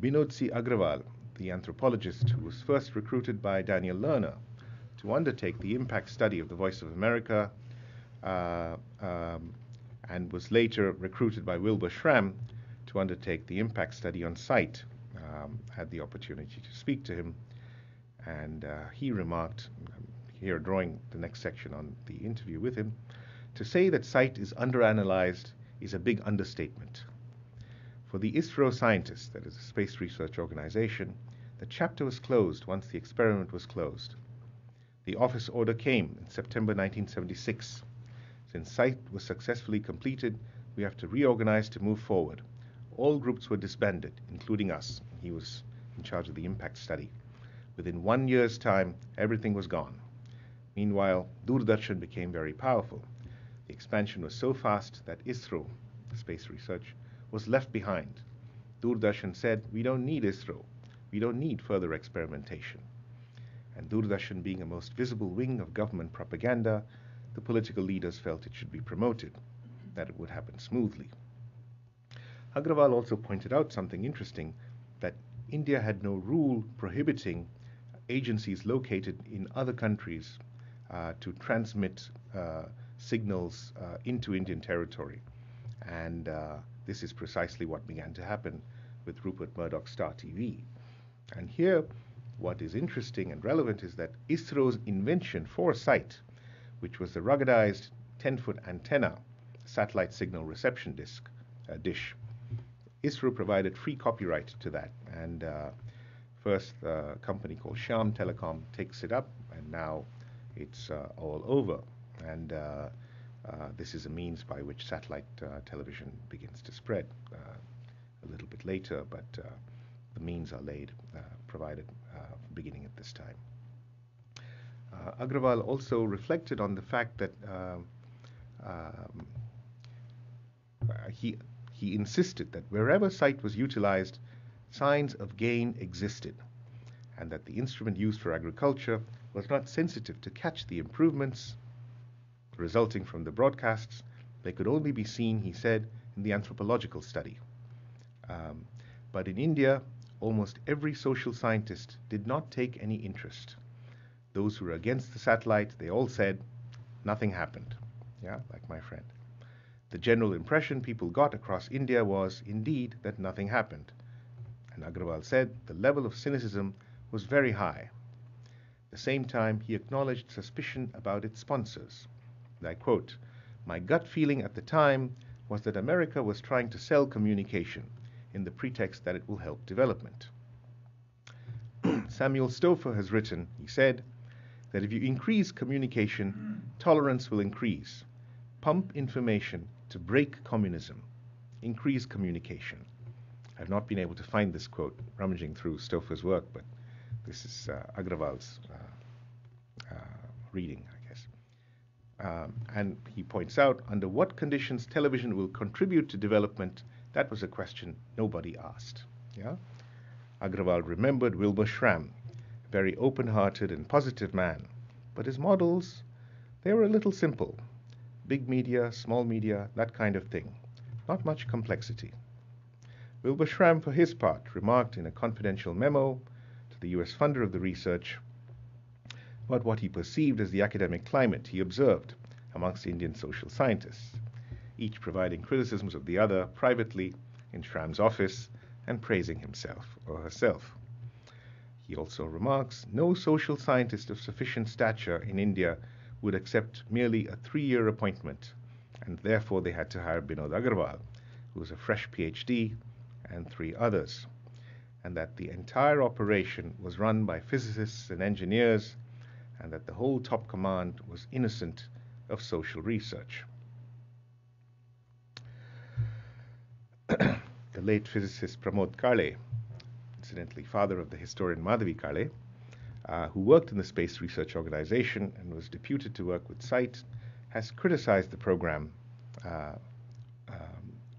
Binod C. Agrawal, the anthropologist who was first recruited by Daniel Lerner to undertake the impact study of the Voice of America, and was later recruited by Wilbur Schramm to undertake the impact study on SITE, had the opportunity to speak to him, and he remarked, here drawing the next section on the interview with him, to say that SITE is underanalyzed is a big understatement. For the ISRO scientists, that is a space research organization, the chapter was closed once the experiment was closed. The office order came in September 1976. Since SITE was successfully completed, we have to reorganize to move forward. All groups were disbanded, including us. He was in charge of the impact study. Within 1 year's time, everything was gone. Meanwhile, Doordarshan became very powerful. The expansion was so fast that ISRO, space research, was left behind. Doordarshan said, "We don't need ISRO. We don't need further experimentation." And Doordarshan being a most visible wing of government propaganda, the political leaders felt it should be promoted, that it would happen smoothly. Agrawal also pointed out something interesting, that India had no rule prohibiting agencies located in other countries to transmit signals into Indian territory. And this is precisely what began to happen with Rupert Murdoch's Star TV. And here, what is interesting and relevant is that ISRO's invention for SITE, which was the ruggedized 10-foot antenna satellite signal reception dish, ISRO provided free copyright to that. And first, a company called Sham Telecom takes it up, and now it's all over. And this is a means by which satellite television begins to spread a little bit later, but the means are provided beginning at this time. Agrawal also reflected on the fact that he insisted that wherever SITE was utilized, signs of gain existed, and that the instrument used for agriculture was not sensitive to catch the improvements resulting from the broadcasts. They could only be seen, he said, in the anthropological study. But in India, almost every social scientist did not take any interest. Those who were against the satellite, they all said, nothing happened. Yeah, like my friend. The general impression people got across India was, indeed, that nothing happened. And Agrawal said the level of cynicism was very high. At the same time, he acknowledged suspicion about its sponsors. And I quote, "My gut feeling at the time was that America was trying to sell communication in the pretext that it will help development." Samuel Stouffer has written, he said, that if you increase communication, tolerance will increase. Pump information to break communism. Increase communication. I've not been able to find this quote rummaging through Stouffer's work, but this is Agrawal's reading, I guess. And he points out, under what conditions television will contribute to development, that was a question nobody asked. Yeah? Agrawal remembered Wilbur Schramm, a very open-hearted and positive man, but his models, they were a little simple. Big media, small media, that kind of thing. Not much complexity. Wilbur Schramm, for his part, remarked in a confidential memo to the US funder of the research about what he perceived as the academic climate he observed amongst Indian social scientists, each providing criticisms of the other privately in Schramm's office and praising himself or herself. He also remarks, no social scientist of sufficient stature in India would accept merely a 3-year appointment, and therefore they had to hire Binod Agrawal, who was a fresh PhD, and 3 others, and that the entire operation was run by physicists and engineers, and that the whole top command was innocent of social research. The late physicist Pramod Kale, incidentally father of the historian Madhavi Kale, who worked in the Space Research Organization and was deputed to work with SITE, has criticized the program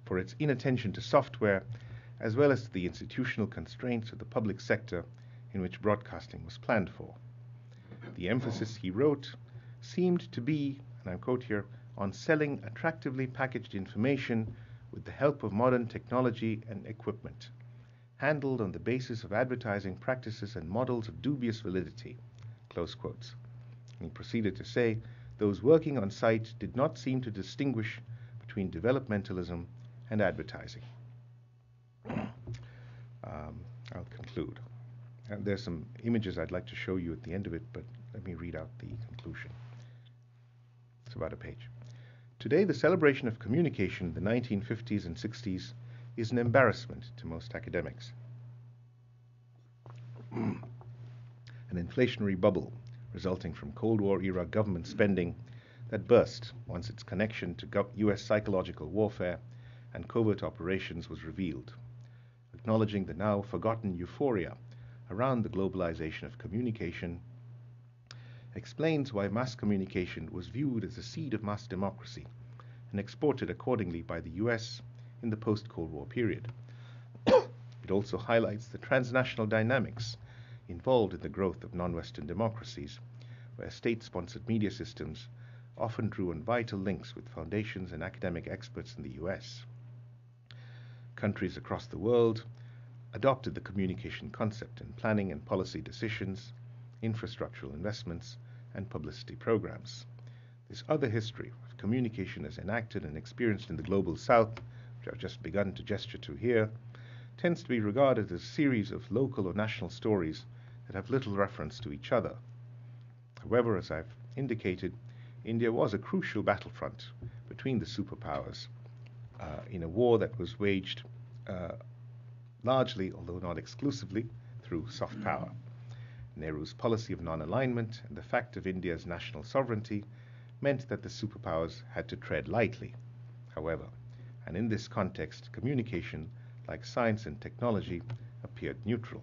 for its inattention to software, as well as to the institutional constraints of the public sector in which broadcasting was planned for. The emphasis, he wrote, seemed to be, and I quote here, on selling attractively packaged information with the help of modern technology and equipment, handled on the basis of advertising practices and models of dubious validity, close quotes. And he proceeded to say, those working on site did not seem to distinguish between developmentalism and advertising. I'll conclude. And there's some images I'd like to show you at the end of it, but let me read out the conclusion. It's about a page. Today, the celebration of communication in the 1950s and 60s is an embarrassment to most academics. An inflationary bubble resulting from Cold War-era government spending that burst once its connection to US psychological warfare and covert operations was revealed, acknowledging the now forgotten euphoria around the globalization of communication, explains why mass communication was viewed as a seed of mass democracy and exported accordingly by the US in the post-Cold War period. It also highlights the transnational dynamics involved in the growth of non-Western democracies, where state-sponsored media systems often drew on vital links with foundations and academic experts in the US. Countries across the world adopted the communication concept in planning and policy decisions, infrastructural investments, and publicity programs. This other history of communication as enacted and experienced in the global South, which I've just begun to gesture to here, tends to be regarded as a series of local or national stories that have little reference to each other. However, as I've indicated, India was a crucial battlefront between the superpowers in a war that was waged largely, although not exclusively, through soft power. Nehru's policy of non-alignment and the fact of India's national sovereignty meant that the superpowers had to tread lightly, however, and in this context, communication, like science and technology, appeared neutral.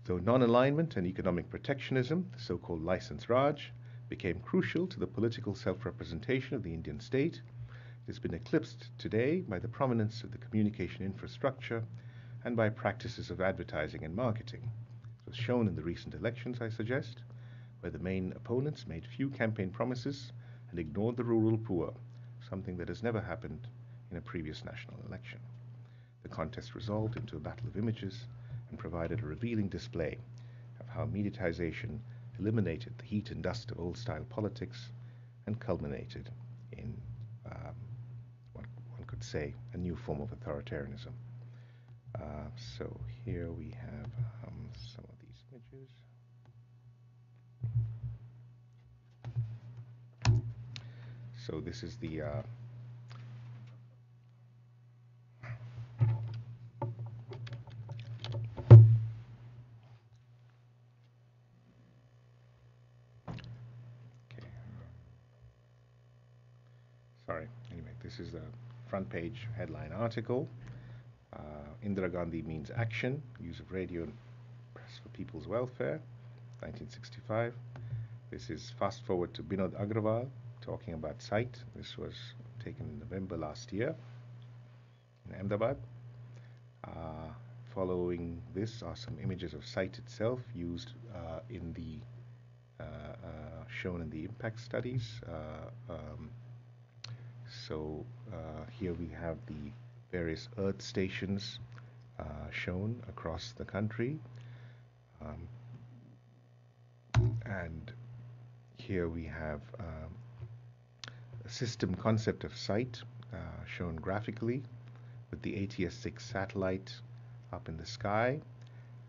Though non-alignment and economic protectionism, the so-called license Raj, became crucial to the political self-representation of the Indian state, it has been eclipsed today by the prominence of the communication infrastructure and by practices of advertising and marketing. It was shown in the recent elections, I suggest, where the main opponents made few campaign promises and ignored the rural poor, something that has never happened in a previous national election. The contest resolved into a battle of images and provided a revealing display of how mediatization eliminated the heat and dust of old-style politics and culminated in, one could say, a new form of authoritarianism. So here we have some of these images. So this is the sorry. Anyway, this is the front page headline article. Indira Gandhi means action, use of radio and press for people's welfare, 1965. This is fast forward to Binod Agrawal talking about SITE. This was taken in November last year in Ahmedabad. Following this are some images of SITE itself used in the shown in the impact studies. So here we have the various Earth stations shown across the country. And here we have a system concept of SITE shown graphically with the ATS-6 satellite up in the sky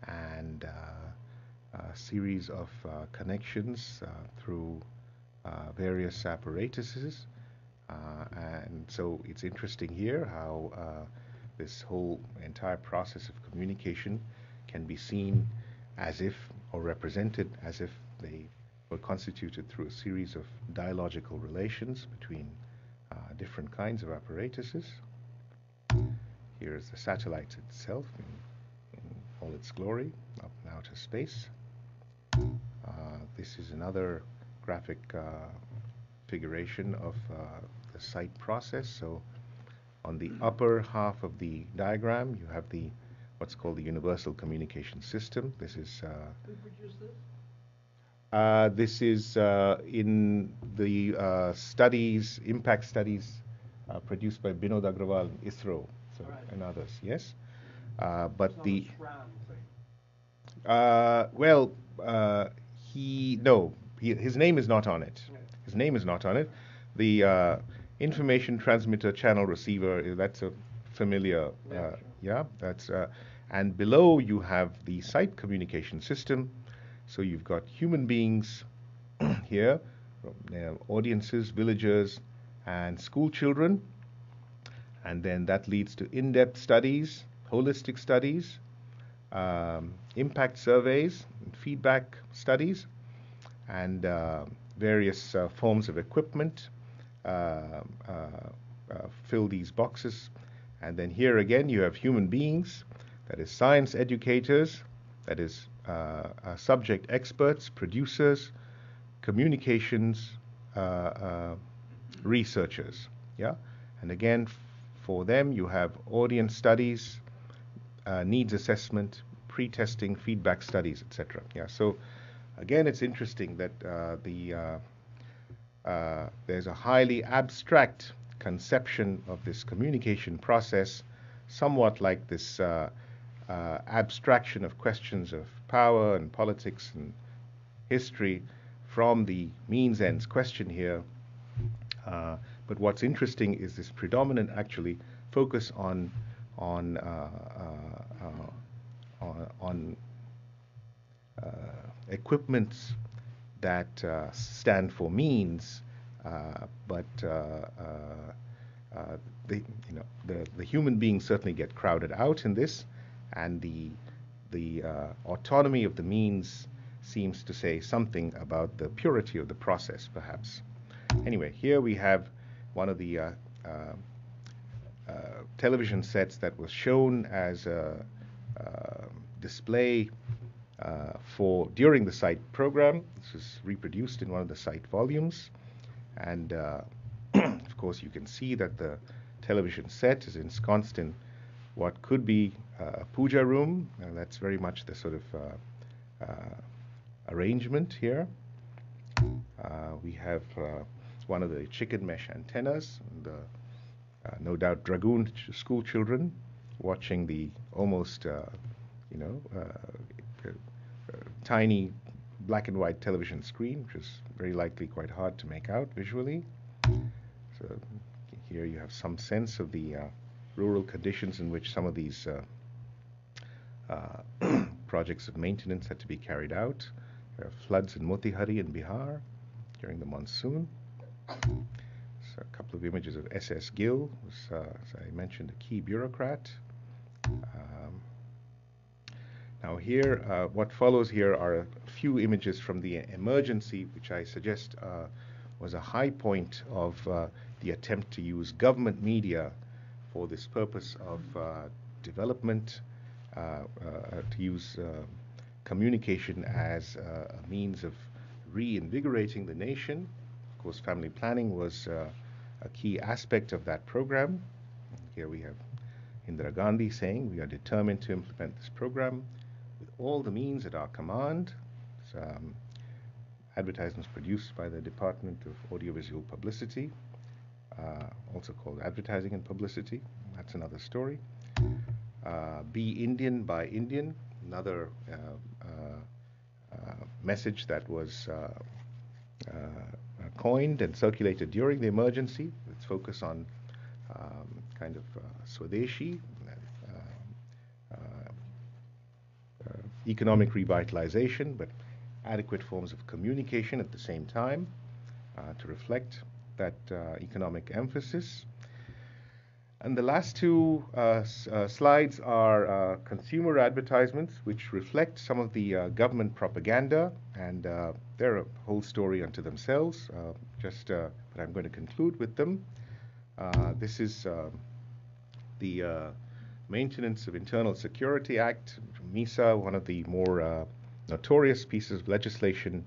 and a series of connections through various apparatuses. And so it's interesting here how this whole entire process of communication can be seen as if, or represented as if they were constituted through a series of dialogical relations between different kinds of apparatuses. Here is the satellite itself in all its glory, up in outer space. This is another graphic figuration of the SITE process. So on the upper half of the diagram, you have the what's called the Universal Communication System. This is Who produced this? this is in the studies, impact studies produced by Binod Agrawal, ISRO, so, Right. and others. Yes, but It's not the a SRAM thing. well, his name is not on it. Yeah. His name is not on it. The information transmitter channel receiver, that's a familiar, Yeah, sure. yeah, that's, and below you have the SITE communication system. So you've got human beings here, audiences, villagers, and school children. And then that leads to in-depth studies, holistic studies, impact surveys, and feedback studies, and various forms of equipment fill these boxes. And then here again you have human beings, that is science educators, that is subject experts, producers, communications researchers. Yeah, and again for them you have audience studies, needs assessment, pre-testing, feedback studies, etc. Yeah, so again it's interesting that there's a highly abstract conception of this communication process, somewhat like this abstraction of questions of power and politics and history from the means ends question here. But what's interesting is this predominant actually focus on equipments that stand for means, but the human beings certainly get crowded out in this, and the autonomy of the means seems to say something about the purity of the process, perhaps. Anyway, here we have one of the television sets that was shown as a display for during the SITE program. This was reproduced in one of the SITE volumes, and of course you can see that the television set is ensconced in what could be a puja room, and that's very much the sort of arrangement here. We have one of the chicken mesh antennas, and no doubt dragoon school children watching the almost, tiny black and white television screen, which is very likely quite hard to make out visually. So here you have some sense of the rural conditions in which some of these projects of maintenance had to be carried out. There are floods in Motihari in Bihar during the monsoon. So a couple of images of S.S. Gill, was, as I mentioned, a key bureaucrat. Now here, what follows here are a few images from the emergency, which I suggest was a high point of the attempt to use government media for this purpose of development, to use communication as a means of reinvigorating the nation. Of course, family planning was a key aspect of that program. Here we have Indira Gandhi saying, "We are determined to implement this program with all the means at our command." Advertisements produced by the Department of Audiovisual Publicity, also called Advertising and Publicity. That's another story. Be Indian, buy Indian, another message that was coined and circulated during the emergency. Let's focus on kind of Swadeshi, economic revitalization, but adequate forms of communication at the same time to reflect that economic emphasis. And the last two slides are consumer advertisements, which reflect some of the government propaganda, and they're a whole story unto themselves. But I'm going to conclude with them. This is the Maintenance of Internal Security Act, MISA, one of the more notorious pieces of legislation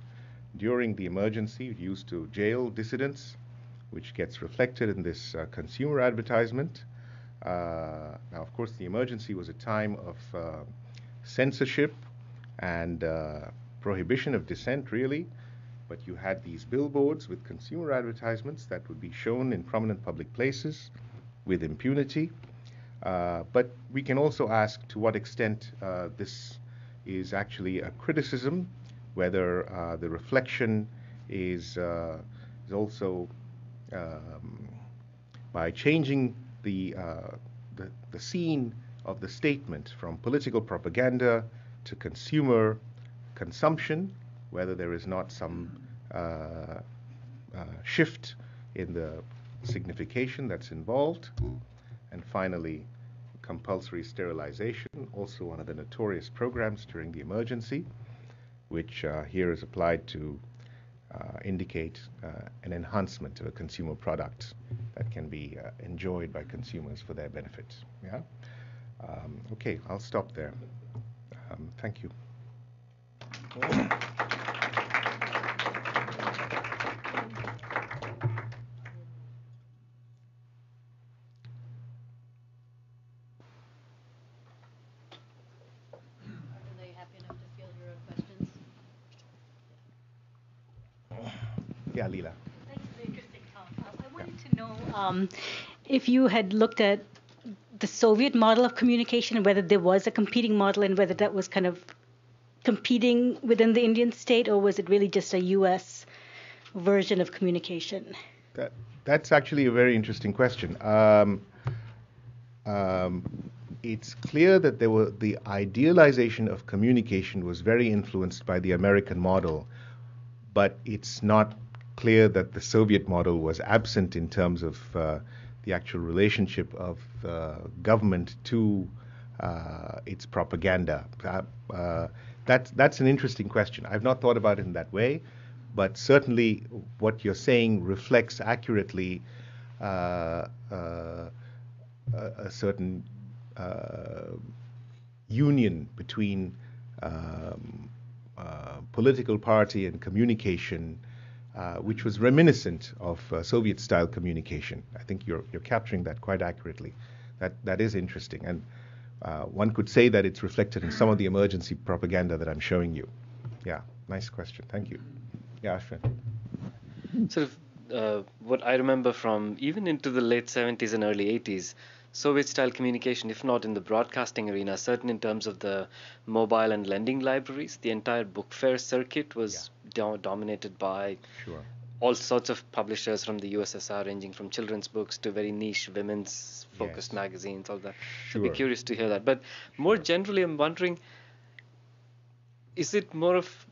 during the emergency, used to jail dissidents, which gets reflected in this consumer advertisement. Now, of course, the emergency was a time of censorship and prohibition of dissent, really. But you had these billboards with consumer advertisements that would be shown in prominent public places with impunity. But we can also ask to what extent this is actually a criticism, whether the reflection is also by changing the scene of the statement from political propaganda to consumer consumption, whether there is not some shift in the signification that's involved. And finally, compulsory sterilization, also one of the notorious programs during the emergency, which here is applied to indicate an enhancement of a consumer product that can be enjoyed by consumers for their benefit. Yeah. Okay, I'll stop there. Thank you. Yeah, Leela. Thanks for the interesting talk. I wanted to know if you had looked at the Soviet model of communication and whether there was a competing model and whether that was kind of competing within the Indian state, or was it really just a U.S. version of communication? That's actually a very interesting question. It's clear that the idealization of communication was very influenced by the American model, but it's not clear that the Soviet model was absent in terms of the actual relationship of government to its propaganda. That's an interesting question. I've not thought about it in that way, but certainly what you're saying reflects accurately a certain union between political party and communication, which was reminiscent of Soviet-style communication. I think you're capturing that quite accurately. That is interesting, and one could say that it's reflected in some of the emergency propaganda that I'm showing you. Yeah, nice question. Thank you. Yeah, Ashwin. Sort of what I remember from even into the late 70s and early 80s, Soviet-style communication, if not in the broadcasting arena, certain in terms of the mobile and lending libraries, the entire book fair circuit was dominated by Sure. all sorts of publishers from the USSR, ranging from children's books to very niche women's focused Yes. magazines, all that. So Sure. I'd be curious to hear that. But more generally, I'm wondering, is it more of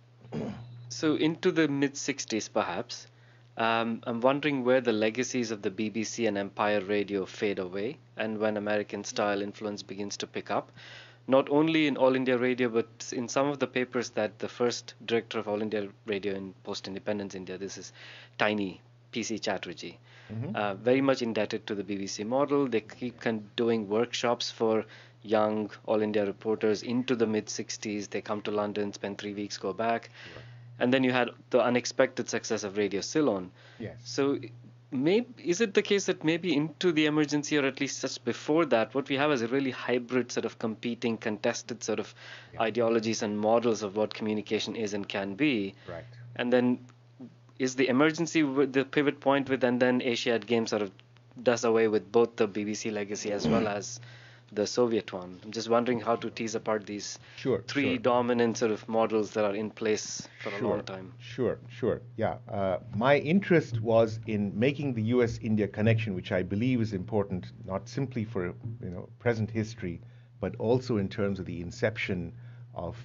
so into the mid 60s perhaps? I'm wondering where the legacies of the BBC and Empire Radio fade away, and when American style influence begins to pick up, not only in All India Radio, but in some of the papers that the first director of All India Radio in post-independence India, this is Tiny PC Chatterjee, very much indebted to the BBC model. They keep doing workshops for young All India reporters into the mid 60s. They come to London, spend 3 weeks, go back. Sure. And then you had the unexpected success of Radio Ceylon. Yes. So is it the case that maybe into the emergency, or at least just before that, what we have is a really hybrid sort of competing, contested sort of ideologies and models of what communication is and can be? Right. And then is the emergency the pivot point with, and then Asiad Games sort of does away with both the BBC legacy as well as the Soviet one? I'm just wondering how to tease apart these three dominant sort of models that are in place for a long time. Sure. Yeah. My interest was in making the U.S.-India connection, which I believe is important, not simply for present history, but also in terms of the inception of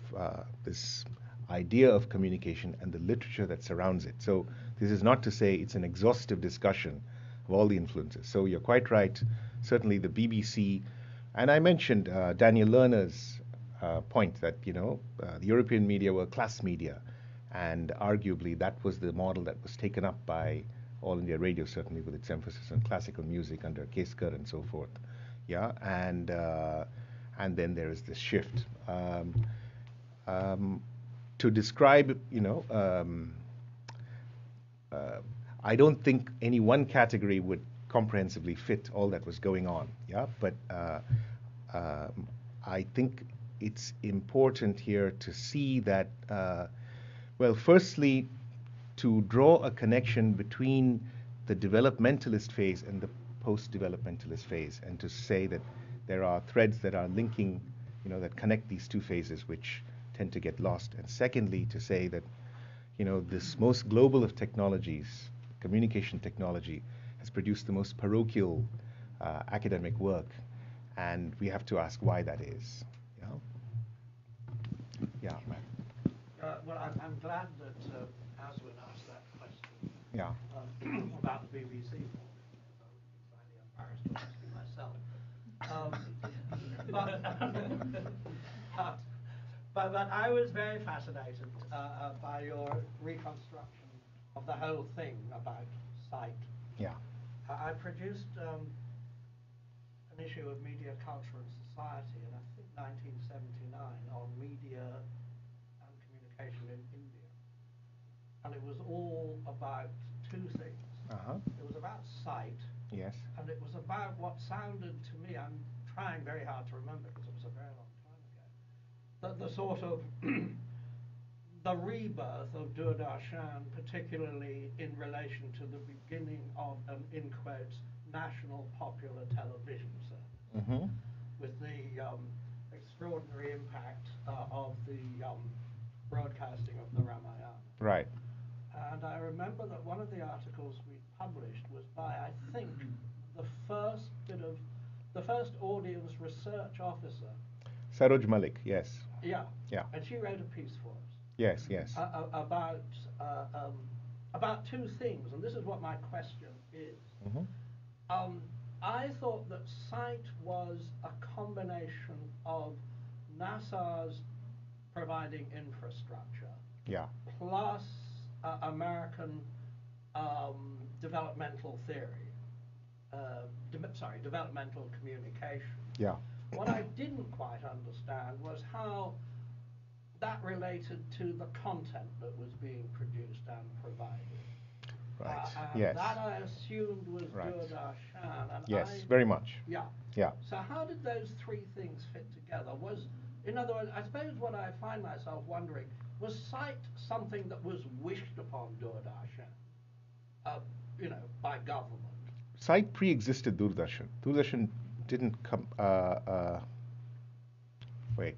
this idea of communication and the literature that surrounds it. So this is not to say it's an exhaustive discussion of all the influences. So you're quite right. Certainly the BBC. And I mentioned Daniel Lerner's point that, the European media were class media, and arguably that was the model that was taken up by All India Radio, certainly with its emphasis on classical music under Keskar and so forth. Yeah, and then there is this shift. To describe, I don't think any one category would comprehensively fit all that was going on. Yeah, but I think it's important here to see that, firstly, to draw a connection between the developmentalist phase and the post-developmentalist phase, and to say that there are threads that are linking, that connect these two phases, which tend to get lost. And secondly, to say that, this most global of technologies, communication technology, has produced the most parochial academic work, and we have to ask why that is. Yeah. Well, I'm glad that Aswin asked that question. Yeah. About the BBC. I was slightly embarrassed to myself. But I was very fascinated by your reconstruction of the whole thing about sight. Yeah. I produced an issue of Media, Culture and Society in, I think, 1979 on media and communication in India. And it was all about two things. It was about sight. Yes. And it was about what sounded to me, I'm trying very hard to remember because it was a very long time ago, that the sort of the rebirth of Doordarshan, particularly in relation to the beginning of an, in quotes, national popular television service, with the extraordinary impact of the broadcasting of the Ramayana. Right. And I remember that one of the articles we published was by, I think, the first audience research officer. Saroj Malik, yes. Yeah. Yeah. And she wrote a piece for us. Yes. About two things, and this is what my question is. I thought that sight was a combination of NASA's providing infrastructure, plus American developmental theory, developmental communication. Yeah. What I didn't quite understand was how that related to the content that was being produced and provided. Right. And Yes. that I assumed was Doordarshan. And Yes, very much. Yeah. Yeah. So how did those three things fit together? In other words, I suppose what I find myself wondering, was sight something that was wished upon Doordarshan? by government. Site pre-existed Doordarshan. Doordarshan didn't come. Wait.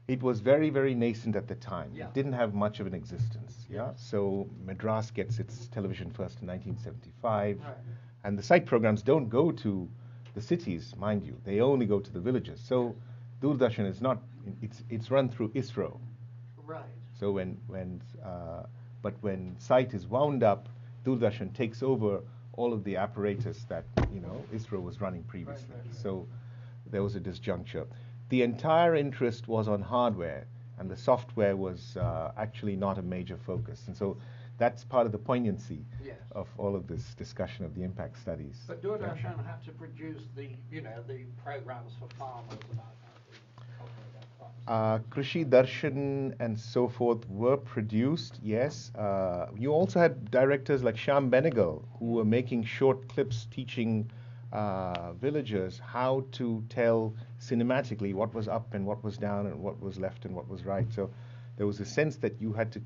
It was very, very nascent at the time. Yeah. It didn't have much of an existence. Yeah. So Madras gets its television first in 1975, Right. and the site programs don't go to the cities, mind you. They only go to the villages. So Doordarshan is not. It's run through ISRO. Right. So but when site is wound up, Doordarshan takes over all of the apparatus that ISRO was running previously. Right. So there was a disjuncture. The entire interest was on hardware, and the software was actually not a major focus. And so that's part of the poignancy Yes. of all of this discussion of the impact studies. But Doordarshan had to produce the programs for farmers about how to operate their crops. Krishi Darshan and so forth were produced, yes. You also had directors like Shyam Benegal who were making short clips teaching villagers how to tell cinematically what was up and what was down and what was left and what was right. So there was a sense that you had to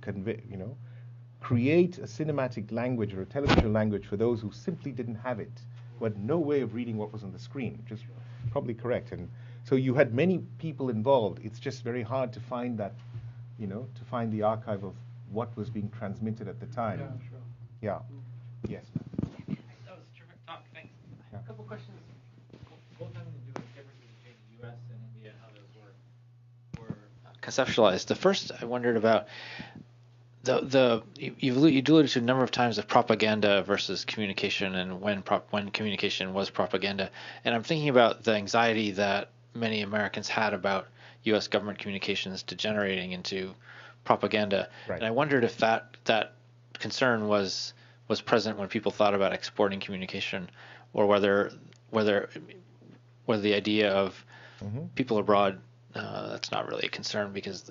create a cinematic language or a television language for those who simply didn't have it, who had no way of reading what was on the screen, which is probably correct. And so you had many people involved. It's just very hard to find that, to find the archive of what was being transmitted at the time. Yeah, sure. Yeah. Yes. That was a terrific talk. Thanks. Yeah. A couple questions, both having to do with differences between the U.S. and India and how those were conceptualized. The first, I wondered about you alluded to a number of times of propaganda versus communication, and when communication was propaganda. And I'm thinking about the anxiety that many Americans had about U.S. government communications degenerating into propaganda. Right. And I wondered if that concern was present when people thought about exporting communication, or whether the idea of people abroad, that's not really a concern because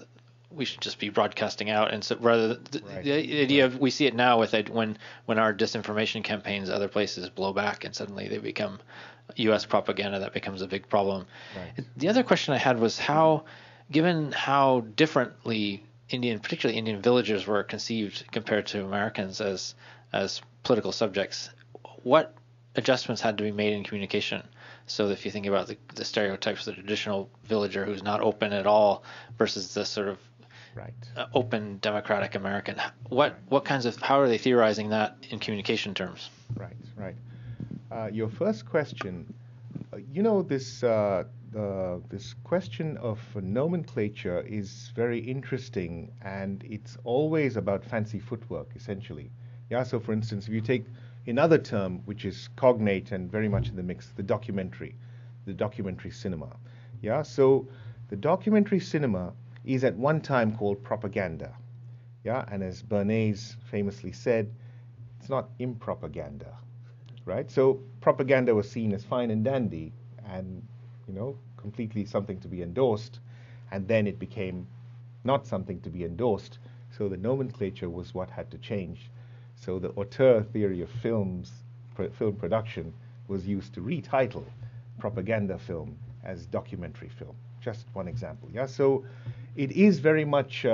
we should just be broadcasting out. And so rather the idea of, we see it now with when our disinformation campaigns other places blow back and suddenly they become U.S. propaganda, that becomes a big problem. Right. The other question I had was given how differently particularly Indian villagers were conceived compared to Americans as political subjects, what adjustments had to be made in communication? So if you think about the stereotypes of the traditional villager who's not open at all versus the sort of open democratic American, how are they theorizing that in communication terms? Right. Your first question, this question of nomenclature is very interesting, and it's always about fancy footwork, essentially. Yeah. So, for instance, if you take another term which is cognate and very much in the mix, the documentary cinema. Yeah. So, the documentary cinema is at one time called propaganda. Yeah. And as Bernays famously said, it's not impropaganda. Right? So propaganda was seen as fine and dandy and, completely something to be endorsed, and then it became not something to be endorsed. So the nomenclature was what had to change. So the auteur theory of film production was used to retitle propaganda film as documentary film. Just one example. Yeah. So it is very much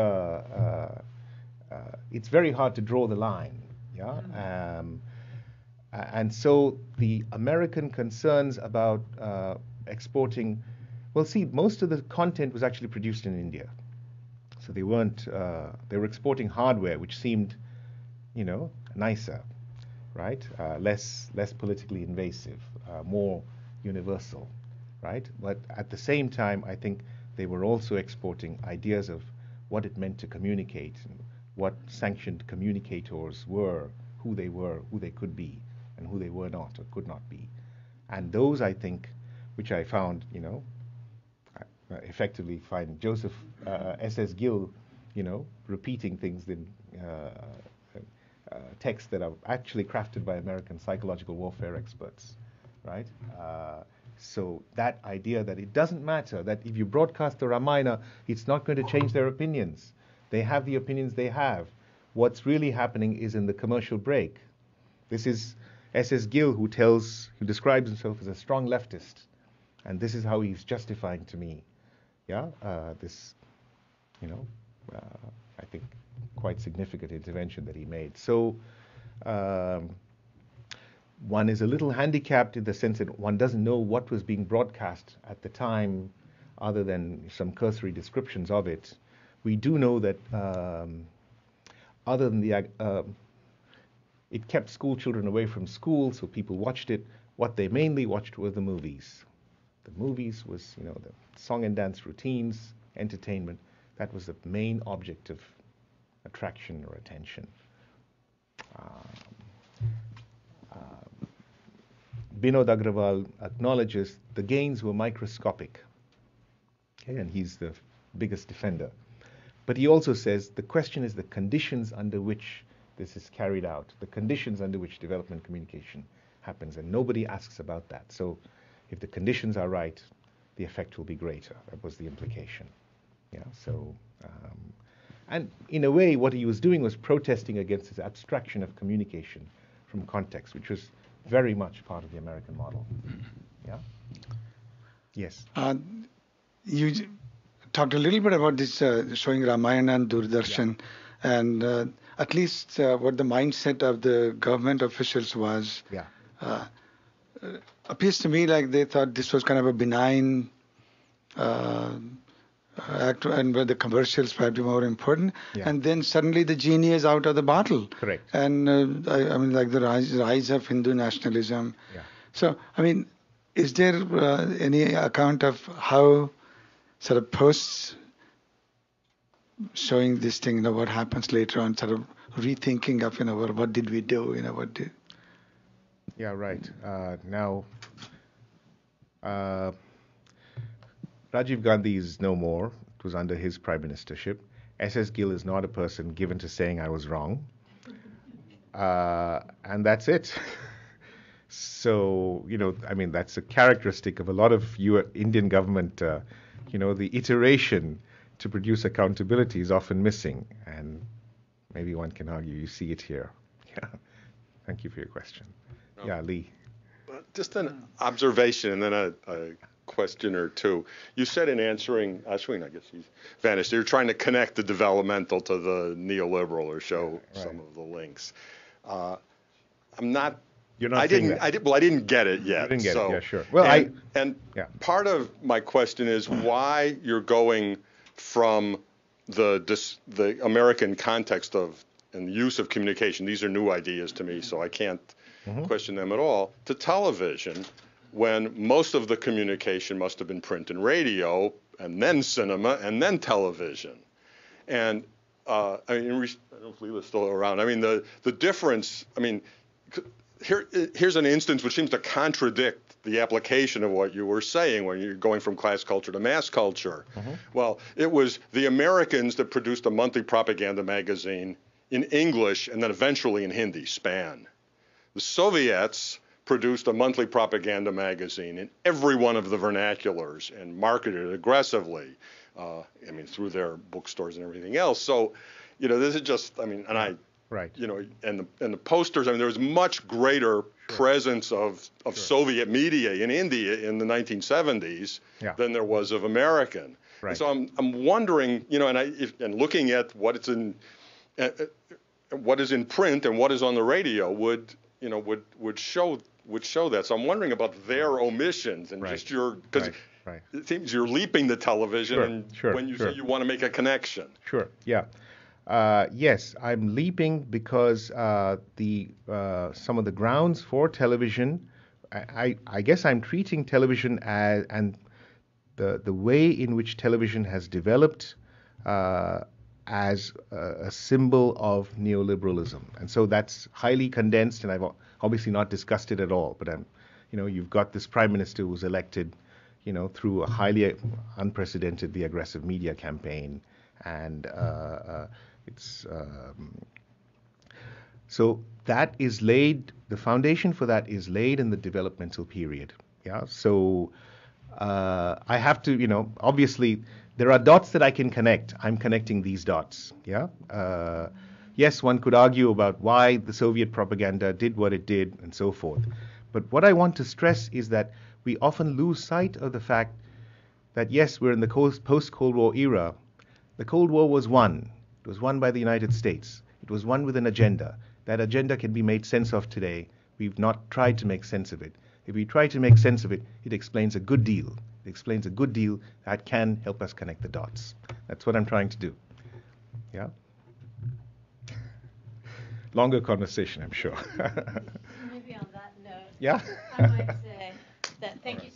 it's very hard to draw the line. Yeah. And so the American concerns about exporting, most of the content was actually produced in India. So they were exporting hardware, which seemed, nicer, right? Less politically invasive, more universal, right? But at the same time, I think they were also exporting ideas of what it meant to communicate, and what sanctioned communicators were, who they could be, and who they were not or could not be. And those, I think, which I found, effectively find Joseph S.S. Gill, repeating things in texts that are actually crafted by American psychological warfare experts, right? So that idea that it doesn't matter, that if you broadcast the Ramayana, it's not going to change their opinions. They have the opinions they have. What's really happening is in the commercial break. This is S.S. Gill who describes himself as a strong leftist, and this is how he's justifying to me, this, I think, quite significant intervention that he made. So one is a little handicapped in the sense that one doesn't know what was being broadcast at the time, other than some cursory descriptions of it. We do know that other than it kept school children away from school, so people watched it. What they mainly watched were the movies. The movies was, the song and dance routines, entertainment. That was the main object of attraction or attention. Binod Agrawal acknowledges the gains were microscopic. Okay, and he's the biggest defender. But he also says the question is the conditions under which this is carried out, the conditions under which development communication happens, and nobody asks about that. So if the conditions are right, the effect will be greater. That was the implication. Yeah, so, and in a way, what he was doing was protesting against this abstraction of communication from context, which was very much part of the American model. Yeah? Yes. You talked a little bit about this showing Ramayana and Doordarshan, and at least what the mindset of the government officials was. Yeah. Appears to me like they thought this was kind of a benign act, and where the commercials might be more important. Yeah. And then suddenly the genie is out of the bottle. Correct. And I mean, like the rise of Hindu nationalism. Yeah. So, I mean, is there any account of how sort of posts showing this thing, what happens later on, sort of rethinking of, what did we do, what did... Yeah, right. Now, Rajiv Gandhi is no more. It was under his prime ministership. S.S. Gill is not a person given to saying I was wrong. And that's it. So, I mean, that's a characteristic of a lot of Indian government. The iteration to produce accountability is often missing. And maybe one can argue you see it here. Yeah. Thank you for your question. Yeah, Lee. Just an observation and then a question or two. You said in answering Ashwin, I guess he's vanished, you're trying to connect the developmental to the neoliberal or show some of the links. I'm not. You're not. I didn't get it yet. You didn't get it. Yeah, sure. Well, part of my question is why you're going from the American context of and the use of communication. These are new ideas to me, so I can't question them at all. To television, when most of the communication must have been print and radio, and then cinema, and then television. And I mean, I don't know if Leela's still around. I mean, the difference. I mean, here's an instance which seems to contradict the application of what you were saying when you're going from class culture to mass culture. Well, it was the Americans that produced a monthly propaganda magazine in English and then eventually in Hindi, Span. The Soviets produced a monthly propaganda magazine in every one of the vernaculars and marketed it aggressively, I mean, through their bookstores and everything else. So, this is just, I mean, and I, and the posters, I mean, there was much greater presence of Soviet media in India in the 1970s than there was of American. Right. And so I'm wondering, and looking at what it's in, what is in print and what is on the radio would show that. So I'm wondering about their omissions and just because it seems you're leaping the television when you say you want to make a connection. Sure. Yeah. Yes, I'm leaping because some of the grounds for television, I guess I'm treating television as, and the way in which television has developed as a symbol of neoliberalism. And so that's highly condensed, and I've obviously not discussed it at all. But you've got this prime minister who's elected, through a highly unprecedentedly aggressive media campaign, and so that is laid. The foundation for that is laid in the developmental period. Yeah. So I have to, obviously. There are dots that I can connect. I'm connecting these dots. Yeah. Yes, one could argue about why the Soviet propaganda did what it did and so forth. But what I want to stress is that we often lose sight of the fact that yes, we're in the post-Cold War era. The Cold War was won. It was won by the United States. It was won with an agenda. that agenda can be made sense of today. We've not tried to make sense of it. If we try to make sense of it, it explains a good deal. It explains a good deal that can help us connect the dots. That's what I'm trying to do. Yeah? Longer conversation, I'm sure. Maybe on that note, Yeah? I might say that thank you